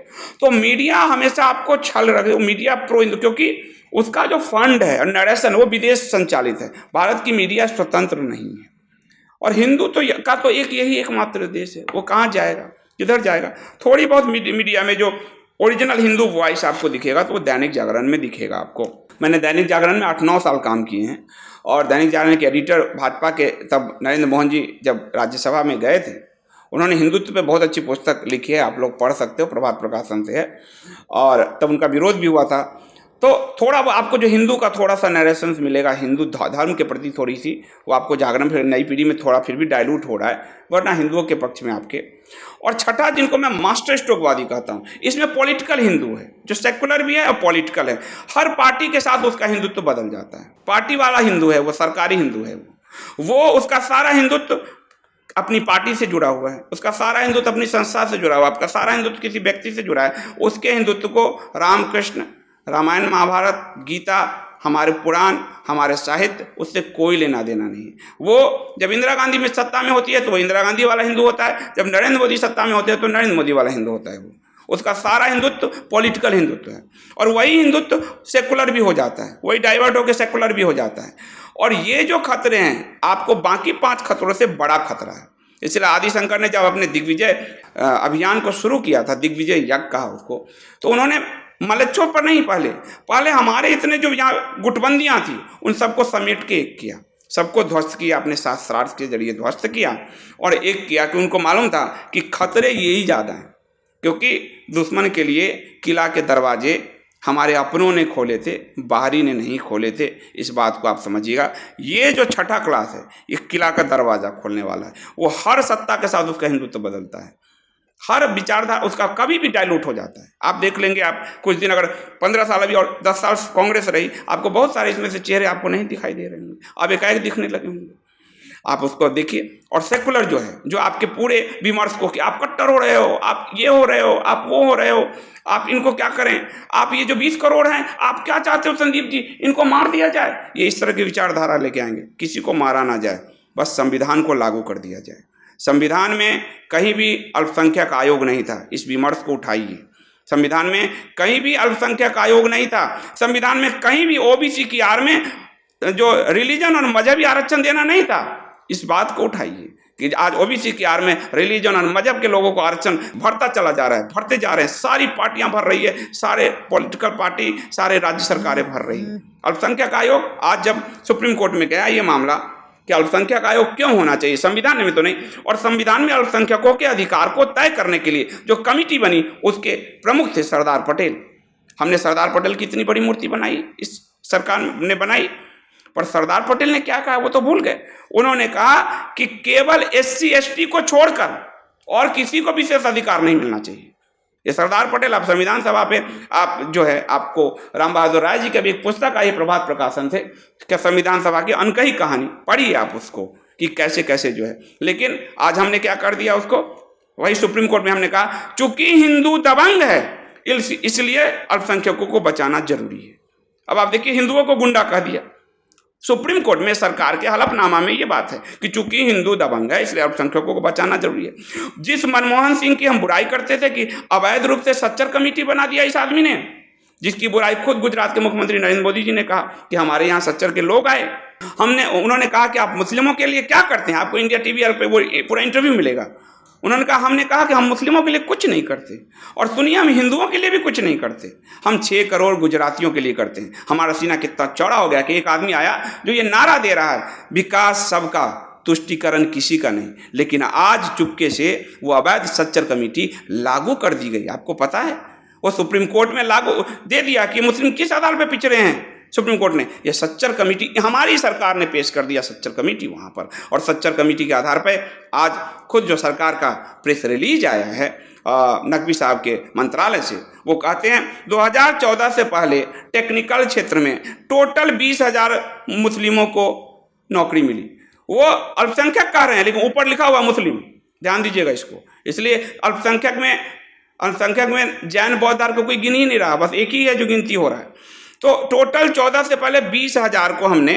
तो मीडिया हमेशा आपको छल रखे, मीडिया प्रो हिंदू, क्योंकि उसका जो फंड है और नरेशन वो विदेश संचालित है। भारत की मीडिया स्वतंत्र नहीं है। और हिंदू का तो एक यही एकमात्र देश है, वो कहाँ जाएगा, किधर जाएगा? थोड़ी बहुत मीडिया में जो ओरिजिनल हिंदू वॉइस आपको दिखेगा तो वो दैनिक जागरण में दिखेगा आपको। मैंने दैनिक जागरण में 8-9 साल काम किए हैं और दैनिक जागरण के एडिटर भाजपा के तब नरेंद्र मोहन जी जब राज्यसभा में गए थे, उन्होंने हिंदुत्व पे बहुत अच्छी पुस्तक लिखी है, आप लोग पढ़ सकते हो, प्रभात प्रकाशन से है, और तब उनका विरोध भी हुआ था। तो थोड़ा आपको जो हिंदू का थोड़ा सा नरेशन मिलेगा, हिंदू धर्म के प्रति थोड़ी सी, वो आपको जागरण फिर नई पीढ़ी में थोड़ा फिर भी डाइल्यूट हो रहा है, वरना हिंदुओं के पक्ष में आपके। और छठा, जिनको मैं मास्टर स्ट्रोकवादी कहता हूँ, इसमें पॉलिटिकल हिंदू है, जो सेकुलर भी है और पॉलिटिकल है। हर पार्टी के साथ उसका हिंदुत्व बदल जाता है। पार्टी वाला हिंदू है वो, सरकारी हिंदू है वो उसका सारा हिंदुत्व अपनी पार्टी से जुड़ा हुआ है, उसका सारा हिंदुत्व अपनी संस्था से जुड़ा हुआ है, आपका सारा हिंदुत्व किसी व्यक्ति से जुड़ा है। उसके हिंदुत्व को रामकृष्ण, रामायण, महाभारत, गीता, हमारे पुराण, हमारे साहित्य, उससे कोई लेना देना नहीं है। वो जब इंदिरा गांधी में सत्ता में होती है तो वो इंदिरा गांधी वाला हिंदू होता है, जब नरेंद्र मोदी सत्ता में होते हैं तो नरेंद्र मोदी वाला हिंदू होता है। वो उसका सारा हिंदुत्व पॉलिटिकल हिंदुत्व है, और वही हिंदुत्व सेकुलर भी हो जाता है, वही डाइवर्ट होकर सेकुलर भी हो जाता है। और ये जो खतरे हैं, आपको बाकी 5 खतरों से बड़ा खतरा है। इसलिए आदि शंकर ने जब अपने दिग्विजय अभियान को शुरू किया था, दिग्विजय यज्ञ कहा उसको, तो उन्होंने मलेच्छों पर नहीं, पहले हमारे इतने जो यहाँ गुटबंदियाँ थी उन सबको समेट के एक किया, सबको ध्वस्त किया, अपने शास्त्रार्थ के जरिए ध्वस्त किया, और एक किया कि उनको मालूम था कि खतरे यही ज़्यादा हैं, क्योंकि दुश्मन के लिए किला के दरवाजे हमारे अपनों ने खोले थे, बाहरी ने नहीं खोले थे। इस बात को आप समझिएगा। ये जो छठा क्लास है, ये किला का दरवाज़ा खोलने वाला है। वो हर सत्ता के साथ उसका हिंदुत्व बदलता है, हर विचारधारा उसका कभी भी डाइल्यूट हो जाता है। आप देख लेंगे, आप कुछ दिन अगर 15 साल अभी और 10 साल कांग्रेस रही, आपको बहुत सारे इसमें से चेहरे आपको नहीं दिखाई दे रहे होंगे, अब एकाएक दिखने लगे होंगे। आप उसको देखिए। और सेकुलर जो है, जो आपके पूरे विमर्श को कि आप कट्टर हो रहे हो, आप ये हो रहे हो, आप वो हो रहे हो, आप इनको क्या करें, आप ये जो 20 करोड़ हैं, आप क्या चाहते हो संदीप जी, इनको मार दिया जाए, ये इस तरह की विचारधारा लेके आएंगे। किसी को मारा ना जाए, बस संविधान को लागू कर दिया जाए। संविधान में कहीं भी अल्पसंख्यक आयोग नहीं था, इस विमर्श को उठाइए। संविधान में कहीं भी अल्पसंख्यक आयोग नहीं था। संविधान में कहीं भी ओबीसी की आड़ में जो रिलीजन और मजहबी आरक्षण देना नहीं था, इस बात को उठाइए कि आज ओबीसी की आड़ में रिलीजन और मजहब के लोगों को आरक्षण भरता चला जा रहा है, भरते जा रहे हैं। सारी पार्टियां भर रही है, सारे पॉलिटिकल पार्टी, सारे राज्य सरकारें भर रही है। अल्पसंख्यक आयोग, आज जब सुप्रीम कोर्ट में गया ये मामला कि अल्पसंख्यक आयोग क्यों होना चाहिए, संविधान में तो नहीं, और संविधान में अल्पसंख्यकों के अधिकार को तय करने के लिए जो कमिटी बनी, उसके प्रमुख थे सरदार पटेल। हमने सरदार पटेल की इतनी बड़ी मूर्ति बनाई, इस सरकार ने बनाई, पर सरदार पटेल ने क्या कहा वो तो भूल गए। उन्होंने कहा कि केवल SC ST को छोड़कर और किसी को विशेष अधिकार नहीं मिलना चाहिए। ये सरदार पटेल, आप संविधान सभा पे आप जो है, आपको राम बहादुर राय जी की भी एक पुस्तक आई, प्रभात प्रकाशन से, क्या संविधान सभा की अनकही कहानी, पढ़िए आप उसको कि कैसे कैसे जो है। लेकिन आज हमने क्या कर दिया उसको, वही सुप्रीम कोर्ट में हमने कहा चूंकि हिंदू दबंग है इसलिए अल्पसंख्यकों को बचाना जरूरी है। अब आप देखिए, हिंदुओं को गुंडा कह दिया। सुप्रीम कोर्ट में सरकार के हलफनामा में ये बात है कि चूंकि हिंदू दबंग है इसलिए अल्पसंख्यकों को बचाना जरूरी है। जिस मनमोहन सिंह की हम बुराई करते थे कि अवैध रूप से सच्चर कमेटी बना दिया इस आदमी ने, जिसकी बुराई खुद गुजरात के मुख्यमंत्री नरेंद्र मोदी जी ने कहा कि हमारे यहाँ सच्चर के लोग आए, उन्होंने कहा कि आप मुस्लिमों के लिए क्या करते हैं, आपको इंडिया टीवी पे वो पूरा इंटरव्यू मिलेगा। उन्होंने कहा, हमने कहा कि हम मुस्लिमों के लिए कुछ नहीं करते, और सुनिए हम हिंदुओं के लिए भी कुछ नहीं करते, हम 6 करोड़ गुजरातियों के लिए करते हैं। हमारा सीना कितना चौड़ा हो गया कि एक आदमी आया जो ये नारा दे रहा है, विकास सबका, तुष्टिकरण किसी का नहीं, लेकिन आज चुपके से वो अवैध सच्चर कमेटी लागू कर दी गई। आपको पता है, वो सुप्रीम कोर्ट में लागू दे दिया कि मुस्लिम किस आधार पर पिछड़े हैं। सुप्रीम कोर्ट ने यह सच्चर कमेटी, हमारी सरकार ने पेश कर दिया सच्चर कमेटी वहाँ पर, और सच्चर कमेटी के आधार पर आज खुद जो सरकार का प्रेस रिलीज आया है नकवी साहब के मंत्रालय से, वो कहते हैं 2014 से पहले टेक्निकल क्षेत्र में टोटल 20,000 मुस्लिमों को नौकरी मिली। वो अल्पसंख्यक कह रहे हैं, लेकिन ऊपर लिखा हुआ मुस्लिम, ध्यान दीजिएगा इसको। इसलिए अल्पसंख्यक में जैन बौद्ध धर्म को कोई गिन ही नहीं रहा, बस एक ही है जो गिनती हो रहा है। तो टोटल 14 से पहले 20,000 को हमने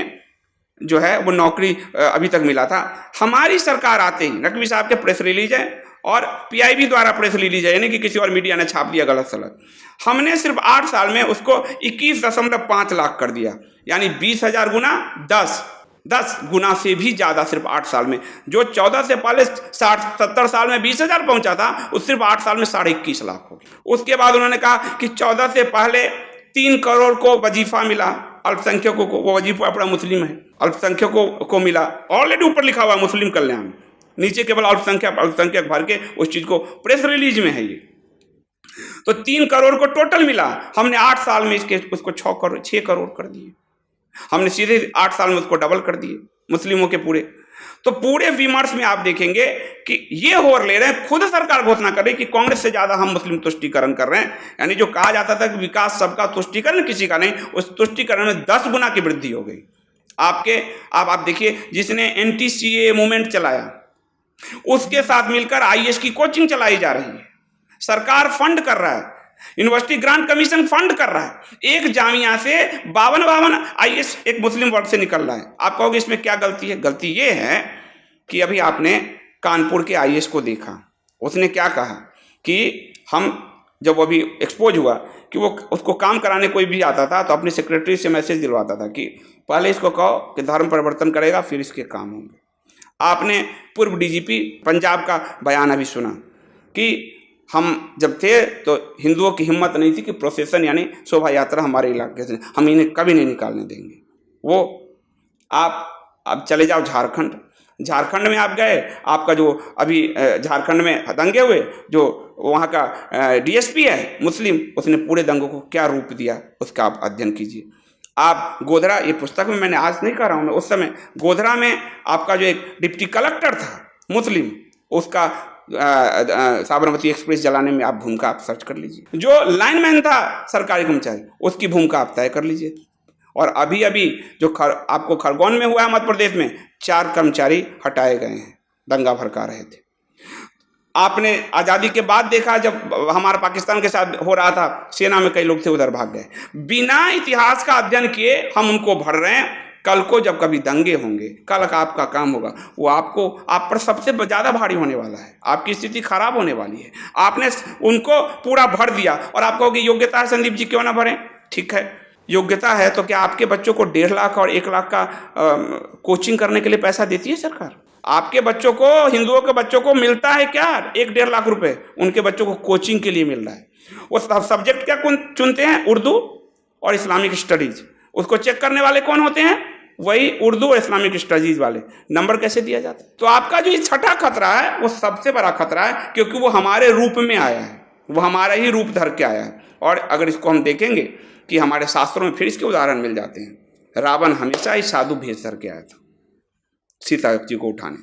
जो है वो नौकरी अभी तक मिला था। हमारी सरकार आते ही नकवी साहब के प्रेस रिलीज है और पीआईबी द्वारा प्रेस रिलीज है, यानी कि किसी और मीडिया ने छाप दिया गलत सलत, हमने सिर्फ 8 साल में उसको 21.5 लाख कर दिया, यानी 20,000 गुना 10 गुना से भी ज़्यादा सिर्फ 8 साल में। जो 14 से पहले 60-70 साल में 20,000 पहुंचा था, उस सिर्फ 8 साल में 21.5 लाख हो गया। उसके बाद उन्होंने कहा कि 14 से पहले 3 करोड़ को वजीफा मिला, अल्पसंख्यकों को, वो वजीफा अपना मुस्लिम है, अल्पसंख्यकों को मिला, ऑलरेडी ऊपर लिखा हुआ मुस्लिम कल्याण, नीचे केवल अल्पसंख्यक भर के उस चीज को, प्रेस रिलीज में है ये। तो 3 करोड़ को टोटल मिला, हमने 8 साल में उसको 6 करोड़ कर दिए, हमने सीधे 8 साल में उसको डबल कर दिए मुस्लिमों के पूरे। तो पूरे विमर्श में आप देखेंगे कि ये होर ले रहे हैं, खुद सरकार घोषणा कर रही कि कांग्रेस से ज्यादा हम मुस्लिम तुष्टीकरण कर रहे हैं। यानी जो कहा जाता था कि विकास सबका, तुष्टीकरण किसी का नहीं, उस तुष्टीकरण में 10 गुना की वृद्धि हो गई। आप देखिए, जिसने एंटी-सीएए मूवमेंट चलाया उसके साथ मिलकर आईएएस की कोचिंग चलाई जा रही है, सरकार फंड कर रहा है, यूनिवर्सिटी ग्रांट कमीशन फंड कर रहा है। एक जामिया से 52 आईएएस एक मुस्लिम वर्ग से निकल रहा है। आप कहोगे इसमें क्या गलती है? गलती ये है कि अभी आपने कानपुर के आईएएस को देखा, उसने क्या कहा कि हम जब अभी एक्सपोज हुआ कि वो उसको काम कराने कोई भी आता था तो अपने सेक्रेटरी से मैसेज दिलवाता था कि पहले इसको कहो कि धर्म परिवर्तन करेगा, फिर इसके काम होंगे। आपने पूर्व डीजीपी पंजाब का बयान अभी सुना कि हम जब थे तो हिंदुओं की हिम्मत नहीं थी कि प्रोसेशन यानी शोभा यात्रा हमारे इलाके से, हम इन्हें कभी नहीं निकालने देंगे। वो आप अब चले जाओ झारखंड में आप गए, आपका जो अभी झारखंड में दंगे हुए, जो वहाँ का डीएसपी है मुस्लिम, उसने पूरे दंगों को क्या रूप दिया उसका आप अध्ययन कीजिए। आप गोधरा, ये पुस्तक में मैंने आज नहीं कह रहा हूँ, मैं उस समय गोधरा में आपका जो एक डिप्टी कलेक्टर था मुस्लिम, उसका साबरमती एक्सप्रेस जलाने में आप भूमिका आप सर्च कर लीजिए। जो लाइनमैन था सरकारी कर्मचारी, उसकी भूमिका आप तय कर लीजिए। और अभी जो आपको खरगोन में हुआ है मध्य प्रदेश में, 4 कर्मचारी हटाए गए हैं, दंगा भड़का रहे थे। आपने आज़ादी के बाद देखा जब हमारा पाकिस्तान के साथ हो रहा था, सेना में कई लोग थे उधर भाग गए। बिना इतिहास का अध्ययन किए हम उनको भर रहे हैं। कल को जब कभी दंगे होंगे, कल का आपका काम होगा, वो आप पर सबसे ज़्यादा भारी होने वाला है, आपकी स्थिति खराब होने वाली है। आपने उनको पूरा भर दिया और आप कहोगे योग्यता है संदीप जी, क्यों ना भरें? ठीक है, योग्यता है तो क्या आपके बच्चों को 1.5 लाख और 1 लाख का कोचिंग करने के लिए पैसा देती है सरकार? आपके बच्चों को, हिंदुओं के बच्चों को मिलता है क्या 1-1.5 लाख रुपए? उनके बच्चों को कोचिंग के लिए मिल रहा है। वो सब्जेक्ट क्या चुनते हैं? उर्दू और इस्लामिक स्टडीज। उसको चेक करने वाले कौन होते हैं? वही उर्दू और इस्लामिक स्टडीज वाले। नंबर कैसे दिया जाता है? तो आपका जो ये छठा खतरा है वो सबसे बड़ा खतरा है, क्योंकि वो हमारे रूप में आया है, वो हमारा ही रूप धर के आया है। और अगर इसको हम देखेंगे कि हमारे शास्त्रों में फिर इसके उदाहरण मिल जाते हैं। रावण हमेशा ही साधु भेष धर के आया था सीता जी को उठाने,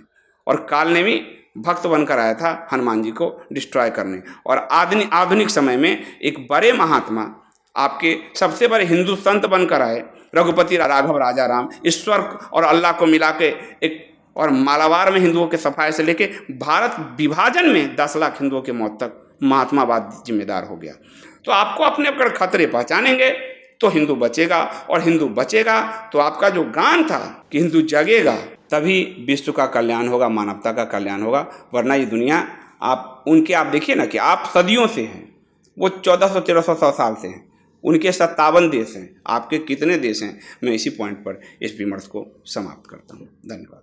और काल ने भी भक्त बनकर आया था हनुमान जी को डिस्ट्रॉय करने। और आधुनिक समय में एक बड़े महात्मा, आपके सबसे बड़े हिंदू संत बनकर आए, रघुपति राघव राजा राम, ईश्वर और अल्लाह को मिला के एक, और मालाबार में हिंदुओं के सफाई से लेके भारत विभाजन में 10 लाख हिंदुओं के मौत तक महात्मावाद जिम्मेदार हो गया। तो आपको अपने अपने खतरे पहचानेंगे तो हिंदू बचेगा, और हिंदू बचेगा तो आपका जो गान था कि हिंदू जगेगा, तभी विश्व का कल्याण होगा, मानवता का कल्याण होगा। वरना ये दुनिया आप देखिए ना कि आप सदियों से हैं, वो 1400-1300 साल से हैं, उनके 57 देश हैं, आपके कितने देश हैं? मैं इसी पॉइंट पर इस विमर्श को समाप्त करता हूँ। धन्यवाद।